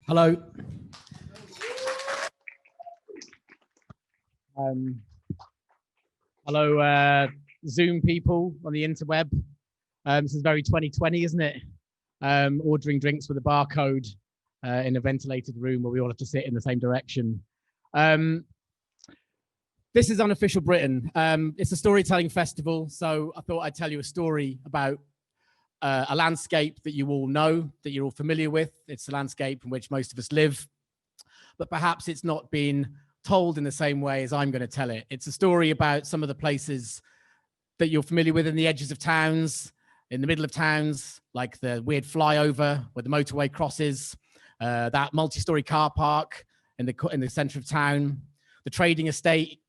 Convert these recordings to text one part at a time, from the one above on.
Hello. Hello, Zoom people on the interweb. This is very 2020, isn't it? Ordering drinks with a barcode in a ventilated room where we all have to sit in the same direction. This is Unofficial Britain. It's a storytelling festival, so I thought I'd tell you a story about a landscape that you all know, that you're all familiar with. It's a landscape in which most of us live, but perhaps it's not been told in the same way as I'm going to tell it. It's a story about some of the places that you're familiar with in the edges of towns, in the middle of towns, like the weird flyover where the motorway crosses, that multi-story car park in the center of town, the trading estate,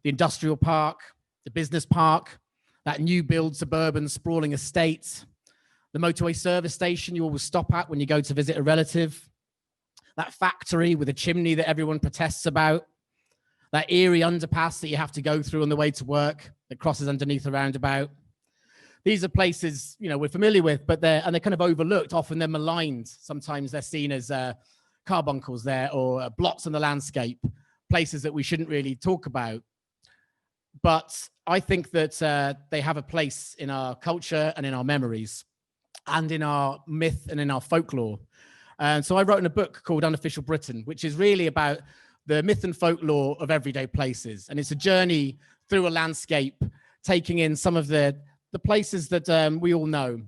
the industrial park, the business park, that new build suburban sprawling estate, the motorway service station you always stop at when you go to visit a relative, that factory with a chimney that everyone protests about, that eerie underpass that you have to go through on the way to work that crosses underneath the roundabout. These are places, you know, we're familiar with, but they're kind of overlooked. Often they're maligned. Sometimes they're seen as carbuncles there or blots on the landscape, places that we shouldn't really talk about. But I think that they have a place in our culture and in our memories and in our myth and in our folklore. And so I wrote in a book called Unofficial Britain, which is really about the myth and folklore of everyday places. And it's a journey through a landscape, taking in some of the places that we all know,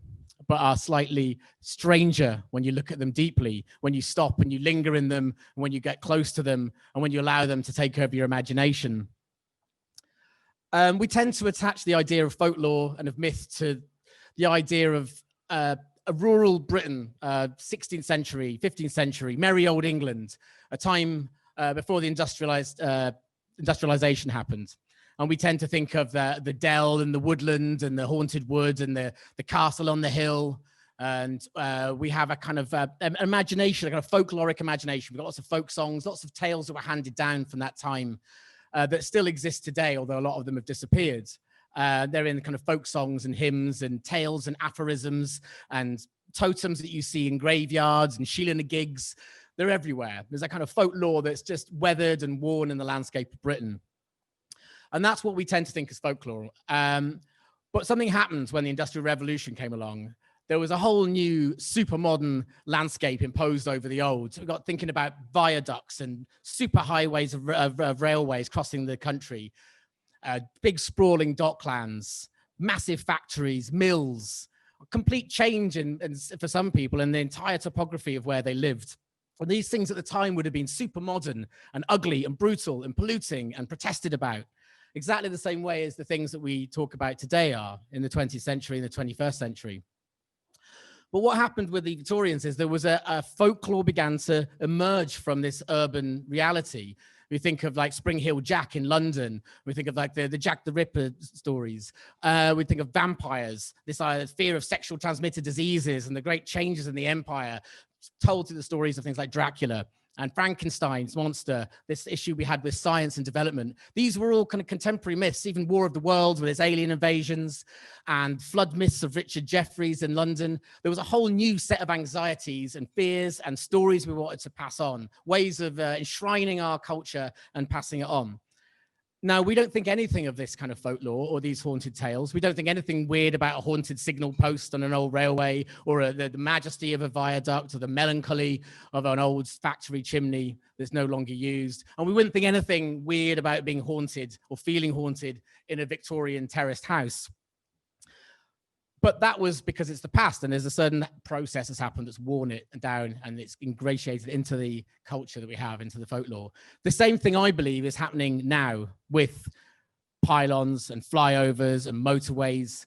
but are slightly stranger when you look at them deeply, when you stop and you linger in them, and when you get close to them, and when you allow them to take over your imagination. We tend to attach the idea of folklore and of myth to the idea of a rural Britain, 16th century, 15th century, merry old England, a time before the industrialization happened. And we tend to think of the dell and the woodland and the haunted wood and the castle on the hill. And we have a kind of imagination, a kind of folkloric imagination. We've got lots of folk songs, lots of tales that were handed down from that time that still exist today, although a lot of them have disappeared. They're in kind of folk songs and hymns and tales and aphorisms and totems that you see in graveyards and Sheila gigs. They're everywhere. There's a kind of folklore that's just weathered and worn in the landscape of Britain. And that's what we tend to think as folklore. But something happened when the Industrial Revolution came along. There was a whole new super modern landscape imposed over the old. We got thinking about viaducts and super highways of railways crossing the country, big sprawling docklands, massive factories, mills, a complete change for some people in the entire topography of where they lived. And these things at the time would have been super modern and ugly and brutal and polluting and protested about, exactly the same way as the things that we talk about today are in the 20th century and the 21st century. But what happened with the Victorians is there was a folklore began to emerge from this urban reality. We think of like Spring Hill Jack in London. We think of like the Jack the Ripper stories. We think of vampires, this fear of sexual transmitted diseases and the great changes in the empire, told through the stories of things like Dracula and Frankenstein's monster, this issue we had with science and development. These were all kind of contemporary myths, even War of the Worlds with its alien invasions and flood myths of Richard Jefferies in London. There was a whole new set of anxieties and fears and stories we wanted to pass on, ways of enshrining our culture and passing it on. Now, we don't think anything of this kind of folklore or these haunted tales. We don't think anything weird about a haunted signal post on an old railway or the majesty of a viaduct or the melancholy of an old factory chimney that's no longer used. And we wouldn't think anything weird about being haunted or feeling haunted in a Victorian terraced house. But that was because it's the past, and there's a certain process that's happened that's worn it down and it's ingratiated into the culture that we have, into the folklore. The same thing, I believe, is happening now with pylons and flyovers and motorways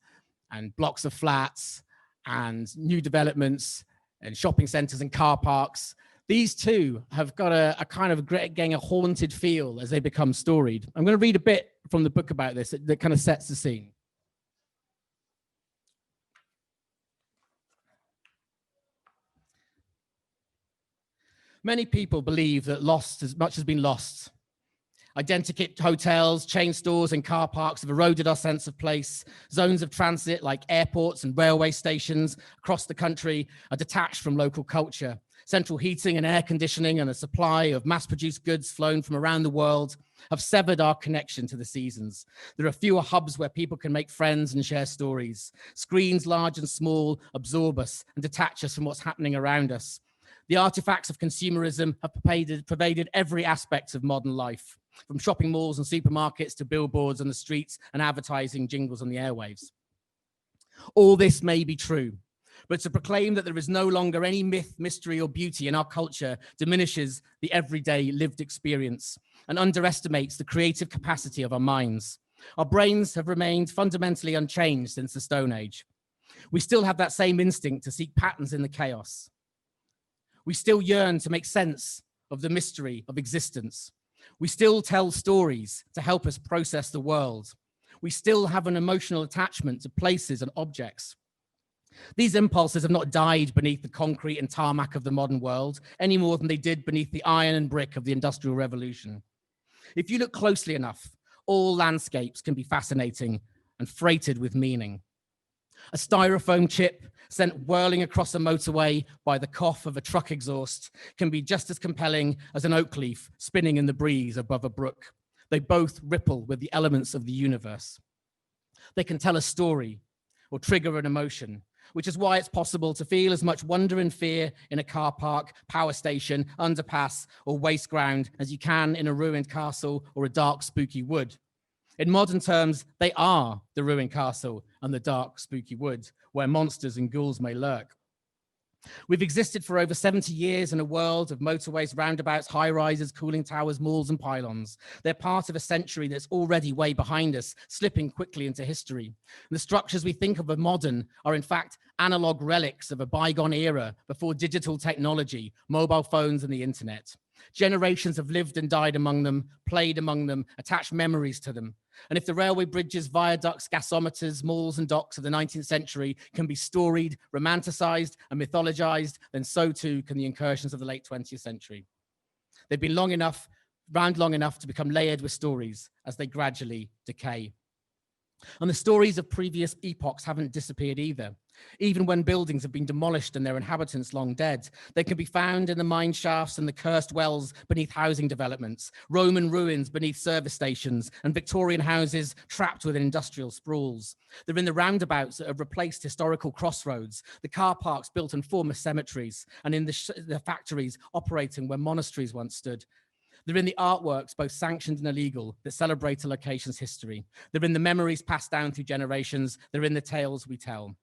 and blocks of flats and new developments and shopping centres and car parks. These too have got a kind of getting a haunted feel as they become storied. I'm going to read a bit from the book about this that kind of sets the scene. Many people believe that as much has been lost. Identikit hotels, chain stores, and car parks have eroded our sense of place. Zones of transit like airports and railway stations across the country are detached from local culture. Central heating and air conditioning and a supply of mass-produced goods flown from around the world have severed our connection to the seasons. There are fewer hubs where people can make friends and share stories. Screens, large and small, absorb us and detach us from what's happening around us. The artifacts of consumerism have pervaded every aspect of modern life, from shopping malls and supermarkets to billboards on the streets and advertising jingles on the airwaves. All this may be true, but to proclaim that there is no longer any myth, mystery, or beauty in our culture diminishes the everyday lived experience and underestimates the creative capacity of our minds. Our brains have remained fundamentally unchanged since the Stone Age. We still have that same instinct to seek patterns in the chaos. We still yearn to make sense of the mystery of existence. We still tell stories to help us process the world. We still have an emotional attachment to places and objects. These impulses have not died beneath the concrete and tarmac of the modern world any more than they did beneath the iron and brick of the Industrial Revolution. If you look closely enough, all landscapes can be fascinating and freighted with meaning. A styrofoam chip sent whirling across a motorway by the cough of a truck exhaust can be just as compelling as an oak leaf spinning in the breeze above a brook. They both ripple with the elements of the universe. They can tell a story or trigger an emotion, which is why it's possible to feel as much wonder and fear in a car park, power station, underpass, or waste ground as you can in a ruined castle or a dark, spooky wood. In modern terms, they are the ruined castle and the dark, spooky wood where monsters and ghouls may lurk. We've existed for over 70 years in a world of motorways, roundabouts, high-rises, cooling towers, malls, and pylons. They're part of a century that's already way behind us, slipping quickly into history. And the structures we think of as modern are in fact analog relics of a bygone era before digital technology, mobile phones, and the internet. Generations have lived and died among them, played among them, attached memories to them. And if the railway bridges, viaducts, gasometers, malls, and docks of the 19th century can be storied, romanticized, and mythologized, then so too can the incursions of the late 20th century. They've been around long enough to become layered with stories as they gradually decay. And the stories of previous epochs haven't disappeared either. Even when buildings have been demolished and their inhabitants long dead, they can be found in the mine shafts and the cursed wells beneath housing developments, Roman ruins beneath service stations, and Victorian houses trapped within industrial sprawls. They're in the roundabouts that have replaced historical crossroads, the car parks built in former cemeteries, and in the factories operating where monasteries once stood. They're in the artworks, both sanctioned and illegal, that celebrate a location's history. They're in the memories passed down through generations. They're in the tales we tell.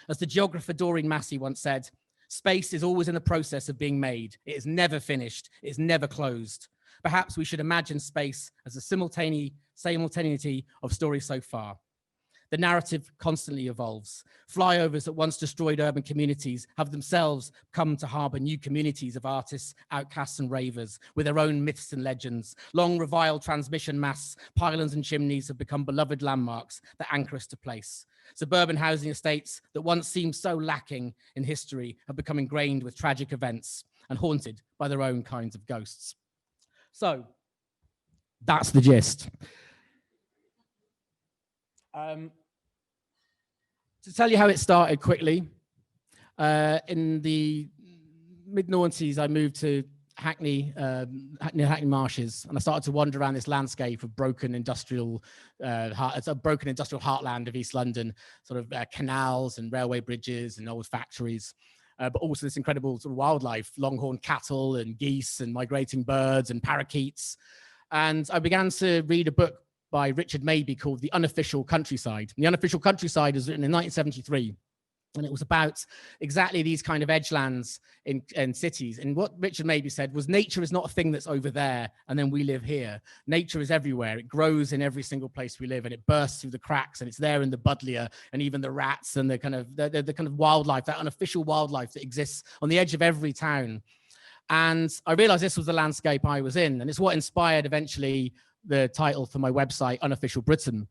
As the geographer Doreen Massey once said, space is always in the process of being made. It is never finished. It is never closed. Perhaps we should imagine space as a simultaneity of stories so far. The narrative constantly evolves. Flyovers that once destroyed urban communities have themselves come to harbor new communities of artists, outcasts, and ravers with their own myths and legends. Long reviled transmission masts, pylons, and chimneys have become beloved landmarks that anchor us to place. Suburban housing estates that once seemed so lacking in history have become ingrained with tragic events and haunted by their own kinds of ghosts. So that's the gist. To tell you how it started quickly, in the mid-noughties, I moved to Hackney, near Hackney Marshes, and I started to wander around this landscape of broken industrial, it's a broken industrial heartland of East London, sort of canals and railway bridges and old factories, but also this incredible sort of wildlife, longhorn cattle and geese and migrating birds and parakeets. And I began to read a book by Richard Mabey called The Unofficial Countryside. And The Unofficial Countryside was written in 1973. And it was about exactly these kind of edgelands in cities. And what Richard Mabey said was nature is not a thing that's over there and then we live here. Nature is everywhere. It grows in every single place we live and it bursts through the cracks and it's there in the buddleia and even the rats and the kind of wildlife, that unofficial wildlife that exists on the edge of every town. And I realized this was the landscape I was in. And it's what inspired eventually the title for my website, Unofficial Britain.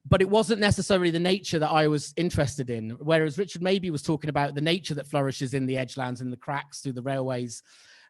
But it wasn't necessarily the nature that I was interested in, whereas Richard Mabey was talking about the nature that flourishes in the edgelands and the cracks through the railways.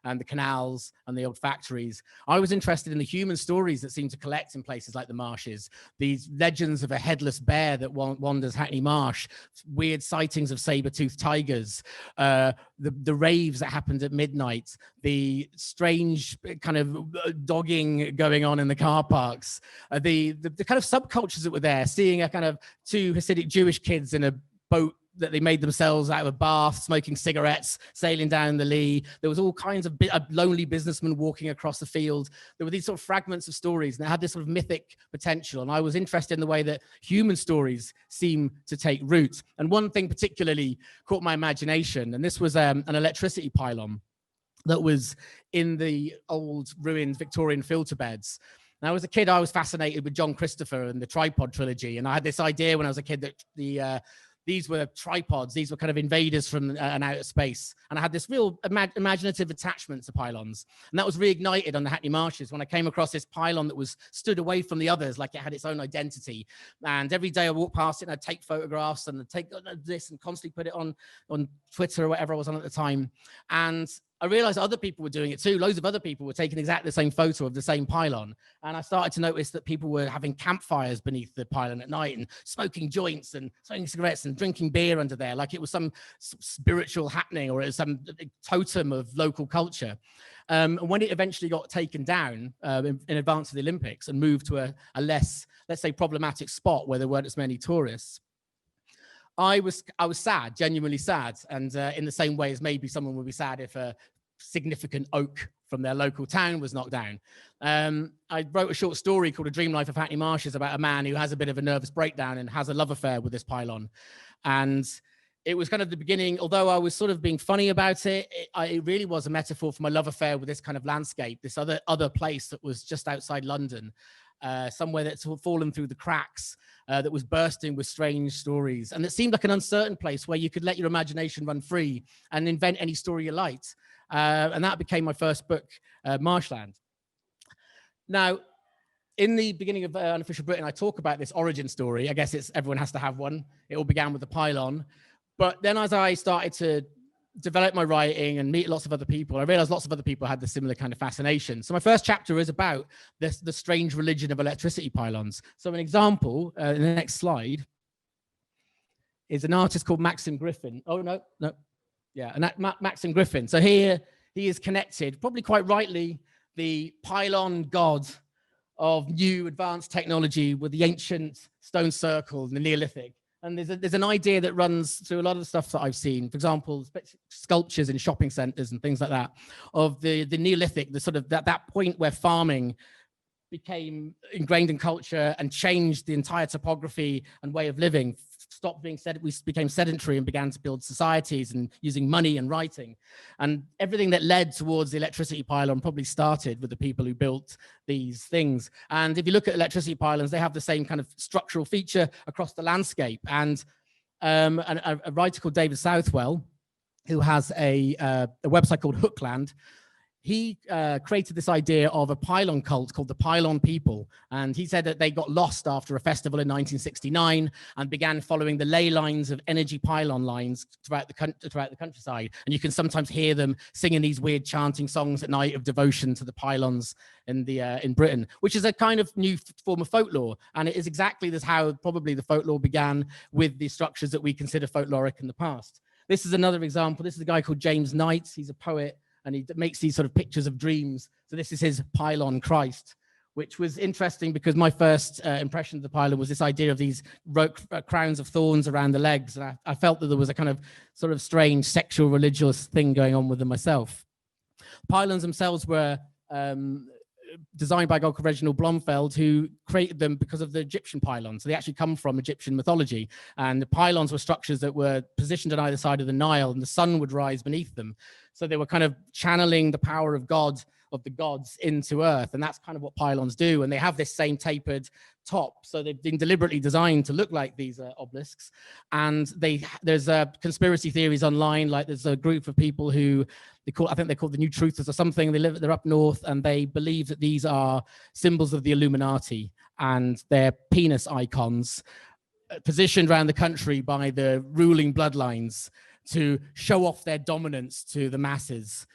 and the canals and the old factories. I was interested in the human stories that seem to collect in places like the marshes, these legends of a headless bear that wanders Hackney Marsh, weird sightings of saber-toothed tigers, the raves that happened at midnight, the strange kind of dogging going on in the car parks, the kind of subcultures that were there, seeing a kind of two Hasidic Jewish kids in a boat that they made themselves out of a bath, smoking cigarettes, sailing down the Lee. There was all kinds of a lonely businessman walking across the field. There were these sort of fragments of stories, and they had this sort of mythic potential. And I was interested in the way that human stories seem to take root. And one thing particularly caught my imagination, and this was an electricity pylon that was in the old ruined Victorian filter beds. Now, as a kid, I was fascinated with John Christopher and the Tripod trilogy. And I had this idea when I was a kid that these were tripods. These were kind of invaders from an outer space. And I had this real imaginative attachment to pylons. And that was reignited on the Hackney Marshes when I came across this pylon that was stood away from the others, like it had its own identity. And every day I walked past it and I'd take photographs and I'd take this and constantly put it on Twitter or whatever I was on at the time. And I realized other people were doing it too. Loads of other people were taking exactly the same photo of the same pylon. And I started to notice that people were having campfires beneath the pylon at night and smoking joints and smoking cigarettes and drinking beer under there, like it was some spiritual happening or it was some totem of local culture. And when it eventually got taken down in advance of the Olympics and moved to a less, let's say, problematic spot where there weren't as many tourists, I was sad, genuinely sad. And in the same way as maybe someone would be sad if a significant oak from their local town was knocked down. I wrote a short story called A Dream Life of Hackney Marshes about a man who has a bit of a nervous breakdown and has a love affair with this pylon. And it was kind of the beginning, although I was sort of being funny about it, it really was a metaphor for my love affair with this kind of landscape, this other place that was just outside London. Somewhere that's fallen through the cracks, that was bursting with strange stories. And it seemed like an uncertain place where you could let your imagination run free and invent any story you liked. And that became my first book, Marshland. Now, in the beginning of Unofficial Britain, I talk about this origin story. I guess everyone has to have one. It all began with the pylon. But then as I started to develop my writing and meet lots of other people, I realized lots of other people had the similar kind of fascination. So my first chapter is about the strange religion of electricity pylons. So an example in the next slide is an artist called Maxim Griffin. Oh, no. Yeah, and Maxim Griffin. So here he is connected, probably quite rightly, the pylon god of new advanced technology with the ancient stone circle and the Neolithic. And there's an idea that runs through a lot of the stuff that I've seen, for example, sculptures in shopping centers and things like that, of the Neolithic, the sort of that point where farming became ingrained in culture and changed the entire topography and way of living, stopped being we became sedentary and began to build societies and using money and writing. And everything that led towards the electricity pylon probably started with the people who built these things. And if you look at electricity pylons, they have the same kind of structural feature across the landscape. And a writer called David Southwell, who has a website called Hookland, he created this idea of a pylon cult called the Pylon People. And he said that they got lost after a festival in 1969 and began following the ley lines of energy pylon lines throughout the countryside. And you can sometimes hear them singing these weird chanting songs at night of devotion to the pylons in Britain, which is a kind of new form of folklore. And it is exactly this how probably the folklore began, with the structures that we consider folkloric in the past. This is another example. This is a guy called James Knight. He's a poet, and he makes these sort of pictures of dreams. So this is his pylon Christ, which was interesting because my first impression of the pylon was this idea of these crowns of thorns around the legs. And I felt that there was a kind of sort of strange sexual religious thing going on with them myself. Pylons themselves were designed by a guy called Reginald Blomfeld, who created them because of the Egyptian pylons. So they actually come from Egyptian mythology. And the pylons were structures that were positioned on either side of the Nile, and the sun would rise beneath them. So they were kind of channeling the power of God, of the gods, into earth. And that's kind of what pylons do. And they have this same tapered top. So they've been deliberately designed to look like these obelisks. And there's conspiracy theories online. Like there's a group of people who I think they're called the New Truthers or something. They're up north, and they believe that these are symbols of the Illuminati, and they're penis icons positioned around the country by the ruling bloodlines to show off their dominance to the masses.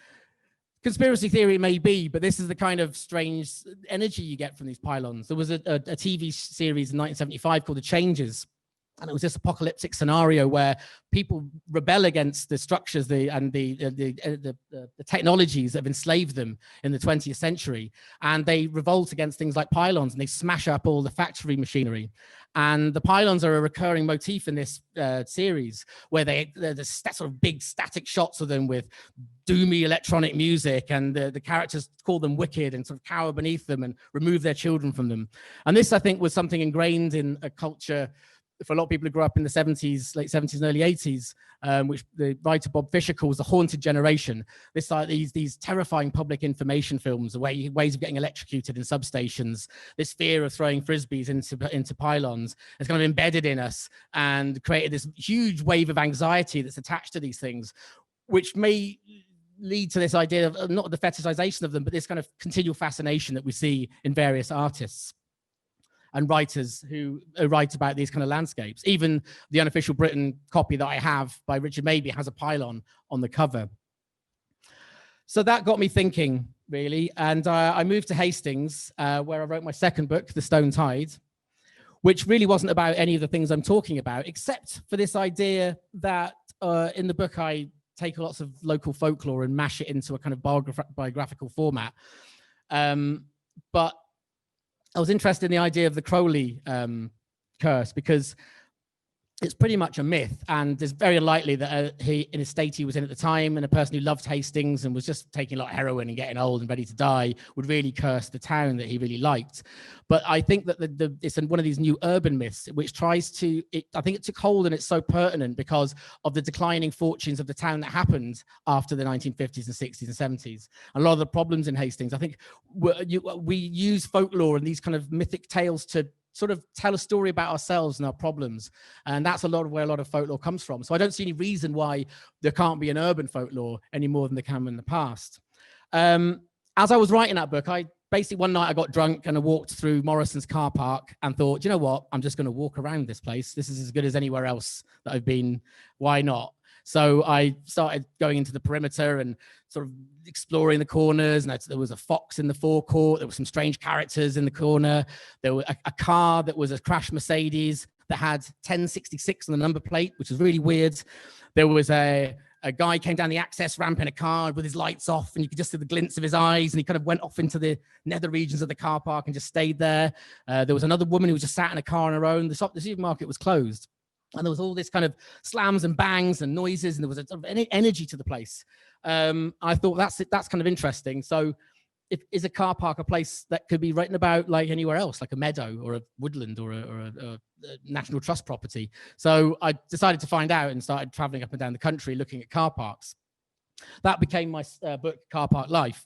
conspiracy theory may be, but this is the kind of strange energy you get from these pylons. There was a TV series in 1975 called The Changes, and it was this apocalyptic scenario where people rebel against the structures and the technologies that have enslaved them in the 20th century. And they revolt against things like pylons, and they smash up all the factory machinery. And the pylons are a recurring motif in this series, where there's sort of big static shots of them with doomy electronic music, and the characters call them wicked and sort of cower beneath them and remove their children from them. And this, I think, was something ingrained in a culture for a lot of people who grew up in the 70s, late 70s and early 80s, which the writer Bob Fisher calls the haunted generation. This these terrifying public information films, ways of getting electrocuted in substations, this fear of throwing frisbees into pylons, has kind of embedded in us and created this huge wave of anxiety that's attached to these things, which may lead to this idea of not the fetishization of them, but this kind of continual fascination that we see in various artists and writers who write about these kind of landscapes. Even the Unofficial Britain copy that I have by Richard Mabey has a pylon on the cover. So that got me thinking, really. And I moved to Hastings, where I wrote my second book, The Stone Tide, which really wasn't about any of the things I'm talking about, except for this idea that in the book, I take lots of local folklore and mash it into a kind of biographical format. But I was interested in the idea of the Crowley curse, because it's pretty much a myth, and it's very unlikely that he, in his state he was in at the time, and a person who loved Hastings and was just taking a lot of heroin and getting old and ready to die would really curse the town that he really liked. But I think that it's one of these new urban myths which tries to, I think it took hold, and it's so pertinent because of the declining fortunes of the town that happened after the 1950s and 60s and 70s. A lot of the problems in Hastings, I think we use folklore and these kind of mythic tales to sort of tell a story about ourselves and our problems. And that's where a lot of folklore comes from. So I don't see any reason why there can't be an urban folklore any more than there can in the past. As I was writing that book, basically one night I got drunk and I walked through Morrison's car park and thought, you know what, I'm just going to walk around this place. This is as good as anywhere else that I've been. Why not? So I started going into the perimeter and sort of exploring the corners, and there was a fox in the forecourt. There were some strange characters in the corner. There was a car that was a crashed Mercedes that had 1066 on the number plate, which was really weird. There was a guy came down the access ramp in a car with his lights off, and you could just see the glints of his eyes, and he kind of went off into the nether regions of the car park and just stayed there. There was another woman who just sat in a car on her own. The supermarket was closed. And there was all this kind of slams and bangs and noises, and there was a sort of energy to the place. I thought that's kind of interesting. So is a car park a place that could be written about like anywhere else, like a meadow or a woodland or a National Trust property? So I decided to find out and started traveling up and down the country looking at car parks. That became my book, Car Park Life,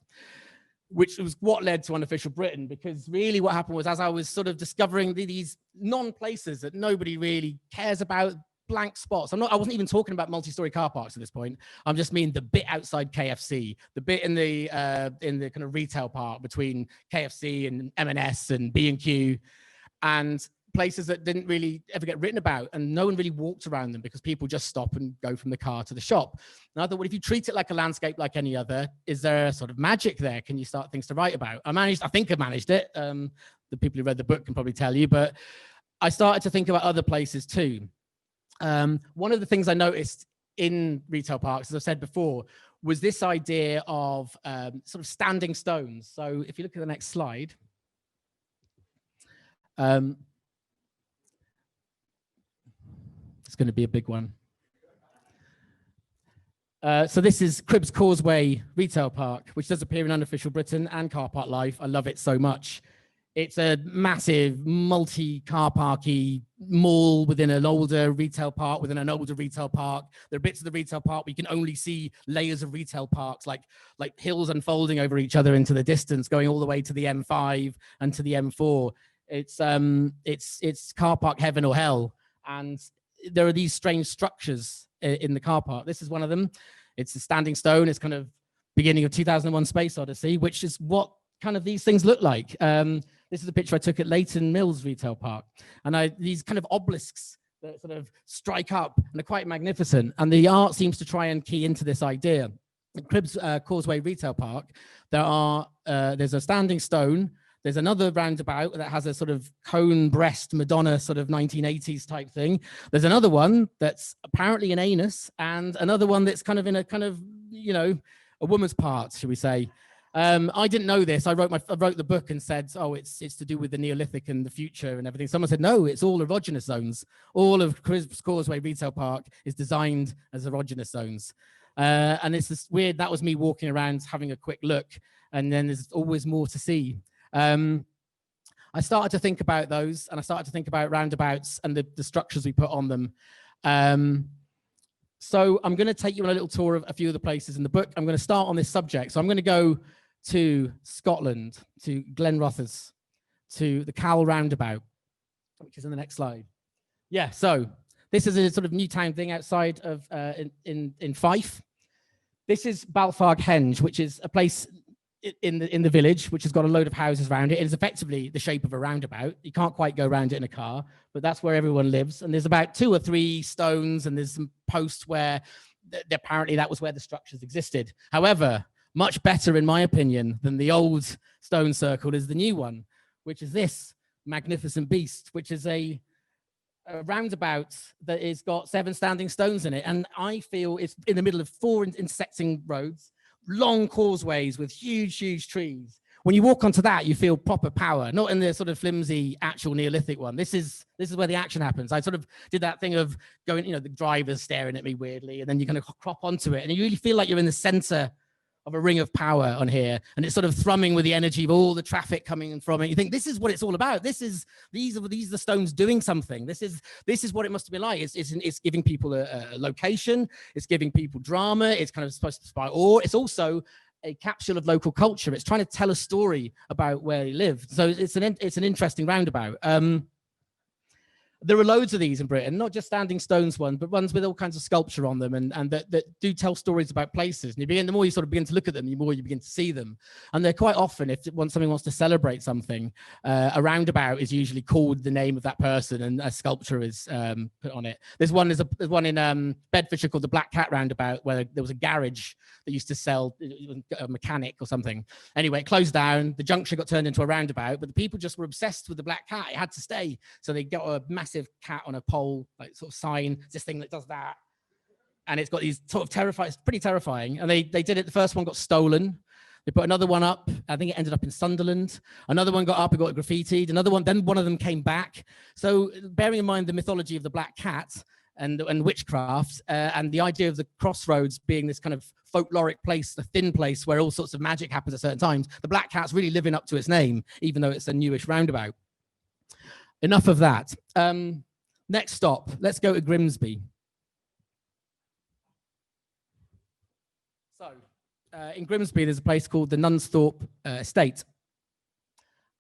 which was what led to Unofficial Britain, because really what happened was, as I was sort of discovering these non-places that nobody really cares about, blank spots. I wasn't even talking about multi-story car parks at this point. I'm just mean the bit outside KFC, the bit in the kind of retail park between KFC and M&S and B&Q, and places that didn't really ever get written about, and no one really walked around them because people just stop and go from the car to the shop. And I thought, well, if you treat it like a landscape like any other, is there a sort of magic there? Can you start things to write about? I think I managed it. The people who read the book can probably tell you, but I started to think about other places too. One of the things I noticed in retail parks, as I've said before, was this idea of sort of standing stones. So if you look at the next slide, it's going to be a big one. So this is Cribbs Causeway Retail Park, which does appear in Unofficial Britain and Car Park Life. I love it so much. It's a massive multi-car parky mall within an older retail park, within an older retail park. There are bits of the retail park where you can only see layers of retail parks, like hills unfolding over each other into the distance, going all the way to the M5 and to the M4. It's car park heaven or hell. And there are these strange structures in the car park. This is one of them. It's a standing stone. It's kind of beginning of 2001 Space Odyssey, which is what kind of these things look like. This is a picture I took at Leighton Mills Retail Park. And these kind of obelisks that sort of strike up and are quite magnificent. And the art seems to try and key into this idea. Causeway Retail Park, there's a standing stone. There's another roundabout that has a sort of cone breast Madonna sort of 1980s type thing. There's another one that's apparently an anus, and another one that's kind of in a kind of, you know, a woman's part, should we say. I didn't know this. I wrote the book and said, oh, it's to do with the Neolithic and the future and everything. Someone said, no, it's all erogenous zones. All of Causeway Retail Park is designed as erogenous zones. And it's this weird, that was me walking around having a quick look, and then there's always more to see. I started to think about those, and I started to think about roundabouts and the structures we put on them. So I'm going to take you on a little tour of a few of the places in the book. I'm going to start on this subject. So I'm going to go to Scotland, to Glenrothes, to the Cowell Roundabout, which is in the next slide. Yeah, so this is a sort of Newtown thing outside of in Fife. This is Balfarg Henge, which is a place in the village, which has got a load of houses around it. It is effectively the shape of a roundabout. You can't quite go around it in a car, but that's where everyone lives. And there's about 2 or 3 stones, and there's some posts where apparently that was where the structures existed. However, much better, in my opinion, than the old stone circle is the new one, which is this magnificent beast, which is a roundabout that has got 7 standing stones in it. And I feel it's in the middle of 4 intersecting roads, long causeways with huge trees. When you walk onto that, you feel proper power, not in the sort of flimsy actual Neolithic one. This is where the action happens. I sort of did that thing of going, you know, the driver's staring at me weirdly, and then you kind of crop onto it, and you really feel like you're in the center of a ring of power on here, and it's sort of thrumming with the energy of all the traffic coming from it. You think this is what it's all about. These are the stones doing something. This is what it must have been like. It's giving people a location. It's giving people drama. It's kind of supposed to inspire awe. It's also a capsule of local culture. It's trying to tell a story about where he lived. So it's an interesting roundabout. There are loads of these in Britain, not just standing stones ones, but ones with all kinds of sculpture on them, and that do tell stories about places. And the more you sort of begin to look at them, the more you begin to see them. And they're quite often, if somebody wants to celebrate something, a roundabout is usually called the name of that person, and a sculpture is put on it. There's one in Bedfordshire called the Black Cat Roundabout, where there was a garage that used to sell a mechanic or something. Anyway, it closed down. The junction got turned into a roundabout, but the people just were obsessed with the black cat. It had to stay, so they got a massive cat on a pole, like sort of sign, this thing that does that, and it's got these sort of terrifying, it's pretty terrifying. And they did it. The first one got stolen. They put another one up. I think it ended up in Sunderland. Another one got up, it got graffitied. Another one, then one of them came back. So bearing in mind the mythology of the black cat and witchcraft, and the idea of the crossroads being this kind of folkloric place, a thin place where all sorts of magic happens at certain times, the black cat's really living up to its name, even though it's a newish roundabout. Enough of that. Next stop, let's go to Grimsby. So, in Grimsby, there's a place called the Nunsthorpe Estate.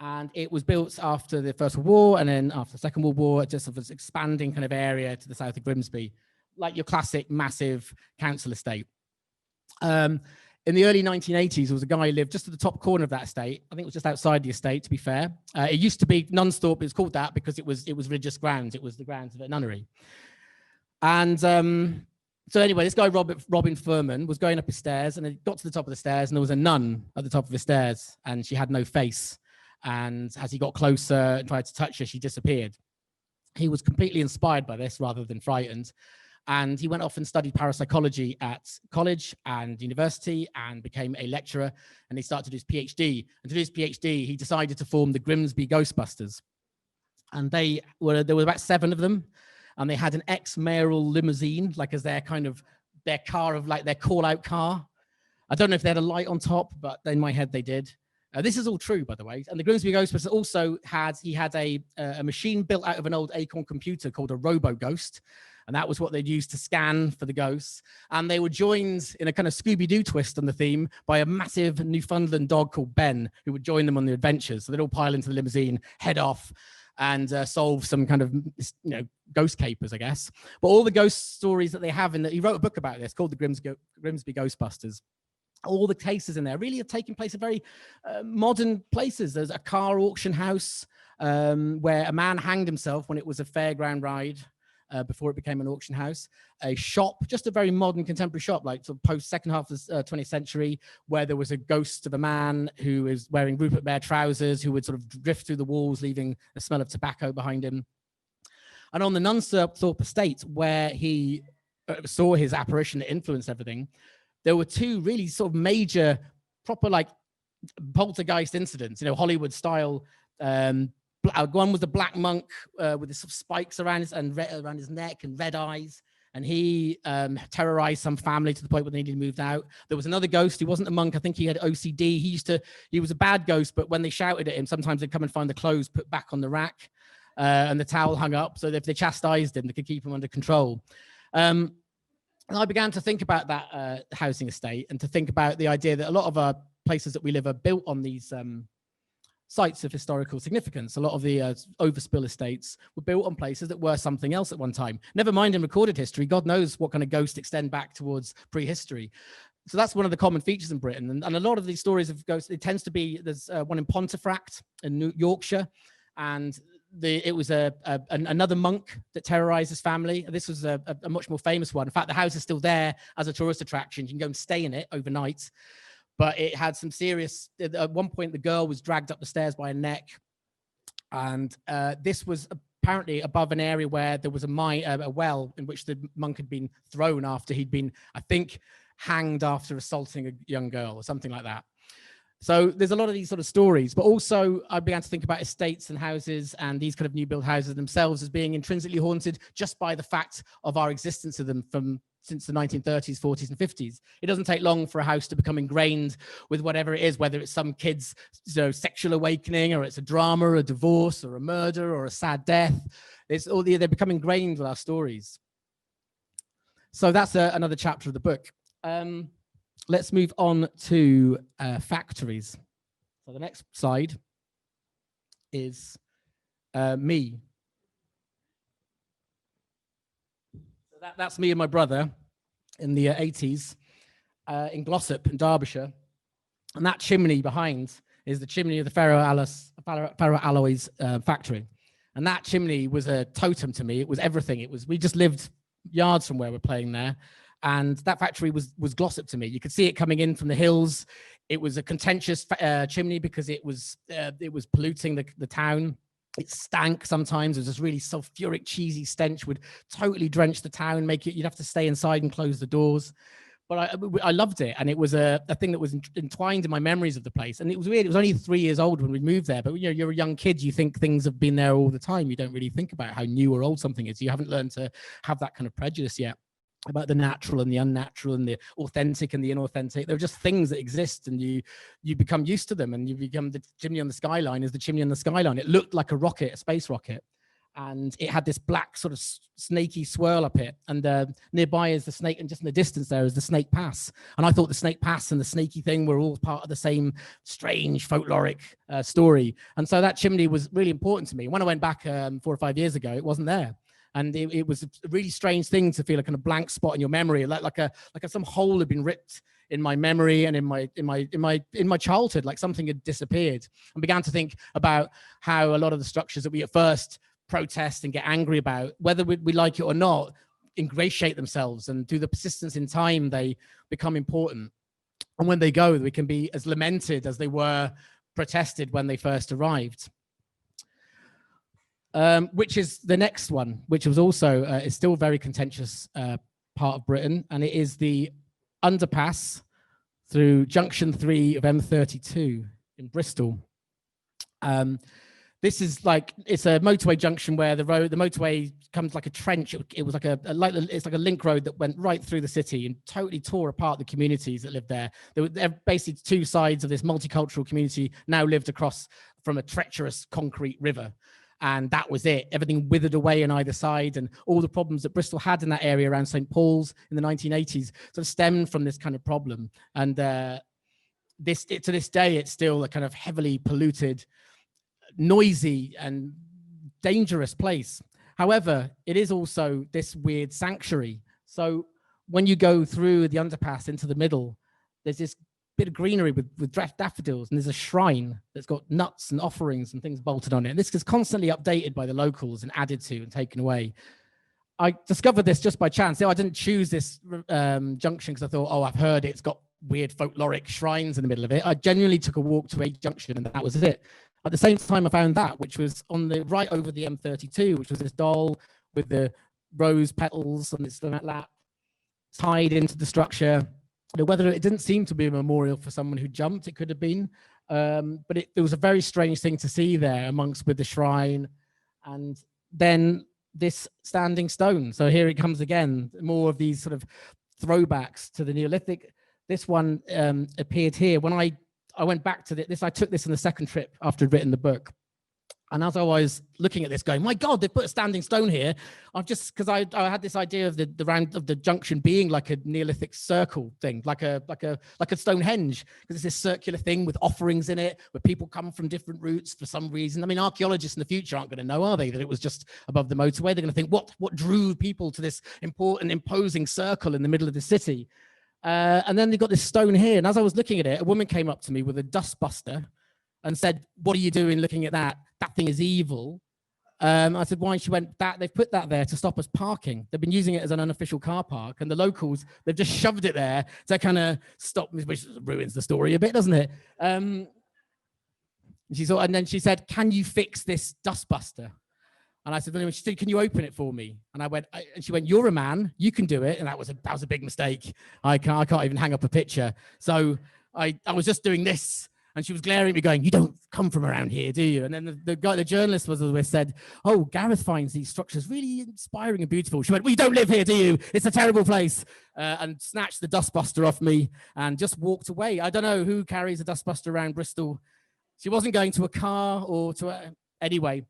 And it was built after the First World War, and then after the Second World War, just of this expanding kind of area to the south of Grimsby, like your classic massive council estate. In the early 1980s, there was a guy who lived just at the top corner of that estate. I think it was just outside the estate, to be fair. It used to be Nunsthorpe. It was called that because it was religious grounds. It was the grounds of a nunnery. And so anyway, this guy, Robin Furman, was going up his stairs, and he got to the top of the stairs, and there was a nun at the top of the stairs, and she had no face. And as he got closer and tried to touch her, she disappeared. He was completely inspired by this rather than frightened. And he went off and studied parapsychology at college and university and became a lecturer. And he started to do his PhD. And to do his PhD, he decided to form the Grimsby Ghostbusters. And there were about 7 of them. And they had an ex-mayoral limousine, like as their car of like their call-out car. I don't know if they had a light on top, but in my head they did. This is all true, by the way. And the Grimsby Ghostbusters also had a machine built out of an old Acorn computer called a Robo-Ghost. And that was what they'd use to scan for the ghosts. And they were joined in a kind of Scooby-Doo twist on the theme by a massive Newfoundland dog called Ben, who would join them on the adventures. So they'd all pile into the limousine, head off, and solve some kind of, ghost capers, I guess. But all the ghost stories that they have he wrote a book about this called the Grimsby Ghostbusters. All the cases in there really are taking place at very modern places. There's a car auction house where a man hanged himself when it was a fairground ride. before it became an auction house, a shop, just a very modern contemporary shop, like sort of post second half of the 20th century, where there was a ghost of a man who was wearing Rupert Bear trousers, who would sort of drift through the walls, leaving a smell of tobacco behind him. And on the Nunthorpe estate, where he saw his apparition that influenced everything, there were two really sort of major, proper like poltergeist incidents, Hollywood style. One was the Black Monk with the sort of spikes around his neck and red eyes, and he terrorized some family to the point where they needed moved out. There was another ghost. He wasn't a monk. I think he had OCD. He was a bad ghost, but when they shouted at him, sometimes they'd come and find the clothes put back on the rack and the towel hung up. So if they chastised him, they could keep him under control. And I began to think about that housing estate, and to think about the idea that a lot of our places that we live are built on these sites of historical significance. A lot of the overspill estates were built on places that were something else at one time. Never mind in recorded history, God knows what kind of ghosts extend back towards prehistory. So that's one of the common features in Britain. And a lot of these stories of ghosts, it tends to be, there's one in Pontefract in Yorkshire, and it was another monk that terrorized his family. This was a much more famous one. In fact, the house is still there as a tourist attraction. You can go and stay in it overnight. But it had some serious, at one point, the girl was dragged up the stairs by a neck. And this was apparently above an area where there was a well in which the monk had been thrown after he'd been, I think, hanged after assaulting a young girl or something like that. So there's a lot of these sort of stories, but also I began to think about estates and houses and these kind of new build houses themselves as being intrinsically haunted just by the fact of our existence of them since the 1930s, 40s, and 50s. It doesn't take long for a house to become ingrained with whatever it is, whether it's some kid's sexual awakening, or it's a drama, a divorce, or a murder, or a sad death. They become ingrained with our stories. So that's another chapter of the book. Let's move on to factories. So the next slide is me. That's me and my brother in the 80s in Glossop in Derbyshire. And that chimney behind is the chimney of the ferroalloys factory. And that chimney was a totem to me. It was everything. We just lived yards from where we're playing there. And that factory was Glossop to me. You could see it coming in from the hills. It was a contentious chimney because it was polluting the town. It stank sometimes. It was this really sulfuric, cheesy stench would totally drench the town, you'd have to stay inside and close the doors. But I loved it, and it was a thing that was entwined in my memories of the place. And it was weird. It was only 3 years old when we moved there, but you're a young kid. You think things have been there all the time. You don't really think about how new or old something is. You haven't learned to have that kind of prejudice yet about the natural and the unnatural and the authentic and the inauthentic. They're just things that exist, and you become used to them, and you become the chimney on the skyline is the chimney on the skyline. It looked like a rocket, a space rocket, and it had this black sort of snaky swirl up it, and nearby is the snake, and just in the distance there is the Snake Pass. And I thought the Snake Pass and the snaky thing were all part of the same strange folkloric story. And so that chimney was really important to me. When I went back 4 or 5 years ago, it wasn't there. And it was a really strange thing to feel a kind of blank spot in your memory, like some hole had been ripped in my memory and in my childhood, like something had disappeared. And began to think about how a lot of the structures that we at first protest and get angry about, whether we like it or not, ingratiate themselves, and through the persistence in time, they become important. And when they go, they can be as lamented as they were protested when they first arrived. Which is the next one, which was also is still a very contentious part of Britain, and it is the underpass through Junction 3 of M32 in Bristol. This is it's a motorway junction where the motorway comes like a trench. It was it's like a link road that went right through the city and totally tore apart the communities that lived there. There were basically two sides of this multicultural community now lived across from a treacherous concrete river. And that was it. Everything withered away on either side, and all the problems that Bristol had in that area around St. Paul's in the 1980s sort of stemmed from this kind of problem. And to this day, it's still a kind of heavily polluted, noisy, and dangerous place. However, it is also this weird sanctuary. So when you go through the underpass into the middle, there's this bit of greenery with daffodils, and there's a shrine that's got nuts and offerings and things bolted on it. And this is constantly updated by the locals and added to and taken away. I discovered this just by chance. So I didn't choose this junction because I thought, oh, I've heard it's got weird folkloric shrines in the middle of it. I genuinely took a walk to a junction and that was it. At the same time, I found that, which was on the right over the M32, which was this doll with the rose petals on its lap tied into the structure. Whether it didn't seem to be a memorial for someone who jumped, it could have been. But it was a very strange thing to see there amongst with the shrine and then this standing stone. So here it comes again, more of these sort of throwbacks to the Neolithic. This one appeared here. When I went back to this, I took this on the second trip after I'd written the book. And as I was looking at this going, my God, they put a standing stone here. I've just, because I had this idea of the round of the junction being like a Neolithic circle thing, like a Stonehenge, because it's this circular thing with offerings in it, where people come from different routes for some reason. I mean, archaeologists in the future aren't going to know, are they, that it was just above the motorway? They're going to think, what drew people to this important, imposing circle in the middle of the city? And then they've got this stone here. And as I was looking at it, a woman came up to me with a dustbuster and said, what are you doing looking at that? That thing is evil. I said, why? She went, they've put that there to stop us parking. They've been using it as an unofficial car park, and the locals, they've just shoved it there to kind of stop, which ruins the story a bit, doesn't it? And then she said, can you fix this dustbuster? And I said, well, she said, can you open it for me? And I went, and she went, you're a man, you can do it. And that was a big mistake. I can't even hang up a picture. So I was just doing this. And she was glaring at me going, you don't come from around here, do you? And then the journalist said, oh, Gareth finds these structures really inspiring and beautiful. She went, well, you don't live here, do you? It's a terrible place. And snatched the dustbuster off me and just walked away. I don't know who carries a dustbuster around Bristol. She wasn't going to a car or to anyway,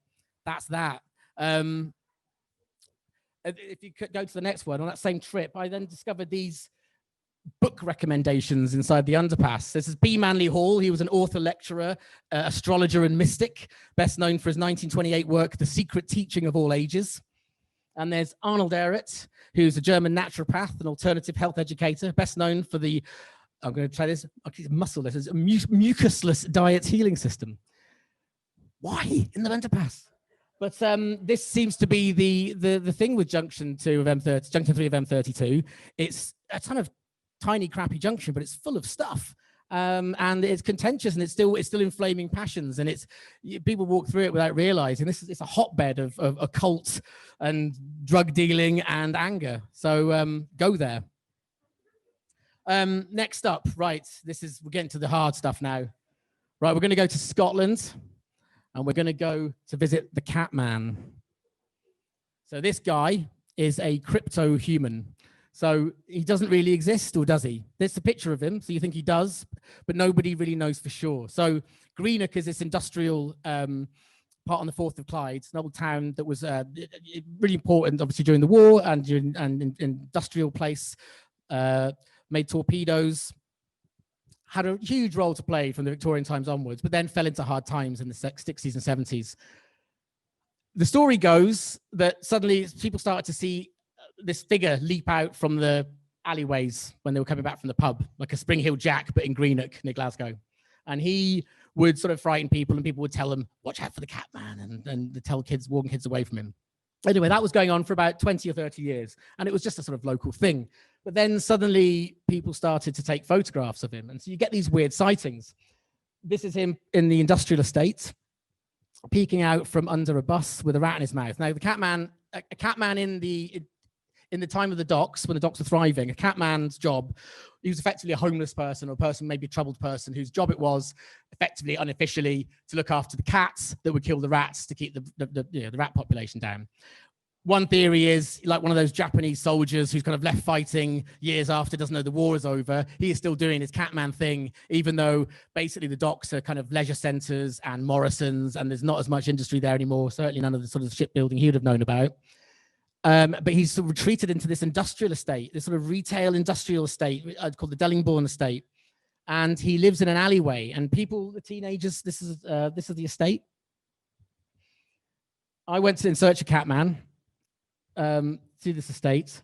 that's that. If you could go to the next one, on that same trip, I then discovered these book recommendations inside the underpass. This is B. Manley Hall. He was an author, lecturer, astrologer, and mystic, best known for his 1928 work, The Secret Teaching of All Ages. And there's Arnold Ehret, who's a German naturopath and alternative health educator, best known for the, I'm going to try this, muscle-less, it's a mucusless diet healing system. Why in the underpass? But this seems to be the thing with junction 3 of M32. It's a ton of tiny, crappy junction, but it's full of stuff. And it's contentious, and it's still inflaming passions, and people walk through it without realizing it's a hotbed of occult and drug dealing and anger. So go there. Next up, right, we're getting to the hard stuff now. Right, we're going to go to Scotland, and we're going to go to visit the Catman. So this guy is a crypto-human. So he doesn't really exist, or does he? There's a picture of him, so you think he does, but nobody really knows for sure. So Greenock is this industrial part on the Forth of Clyde, an old town that was really important, obviously, during the war and industrial place, made torpedoes, had a huge role to play from the Victorian times onwards, but then fell into hard times in the 60s and 70s. The story goes that suddenly people started to see this figure leap out from the alleyways when they were coming back from the pub, like a Spring Hill Jack, but in Greenock near Glasgow. And he would sort of frighten people, and people would tell him, watch out for the Catman, and they tell kids, warn kids away from him. Anyway, that was going on for about 20 or 30 years, and it was just a sort of local thing. But then suddenly people started to take photographs of him, and so you get these weird sightings. This is him in the industrial estate, peeking out from under a bus with a rat in his mouth. Now, the Catman, a Catman in the time of the docks, when the docks were thriving, a Catman's job, he was effectively a homeless person, or a person, maybe a troubled person, whose job it was, effectively, unofficially, to look after the cats that would kill the rats to keep the rat population down. One theory is, like one of those Japanese soldiers who's kind of left fighting years after, doesn't know the war is over, he is still doing his Catman thing, even though basically the docks are kind of leisure centres and Morrison's, and there's not as much industry there anymore, certainly none of the sort of shipbuilding he would have known about. But he's sort of retreated into this industrial estate, this sort of retail industrial estate called the Dellingbourne estate. And he lives in an alleyway, and people, the teenagers, this is the estate. I went in search of Catman to this estate.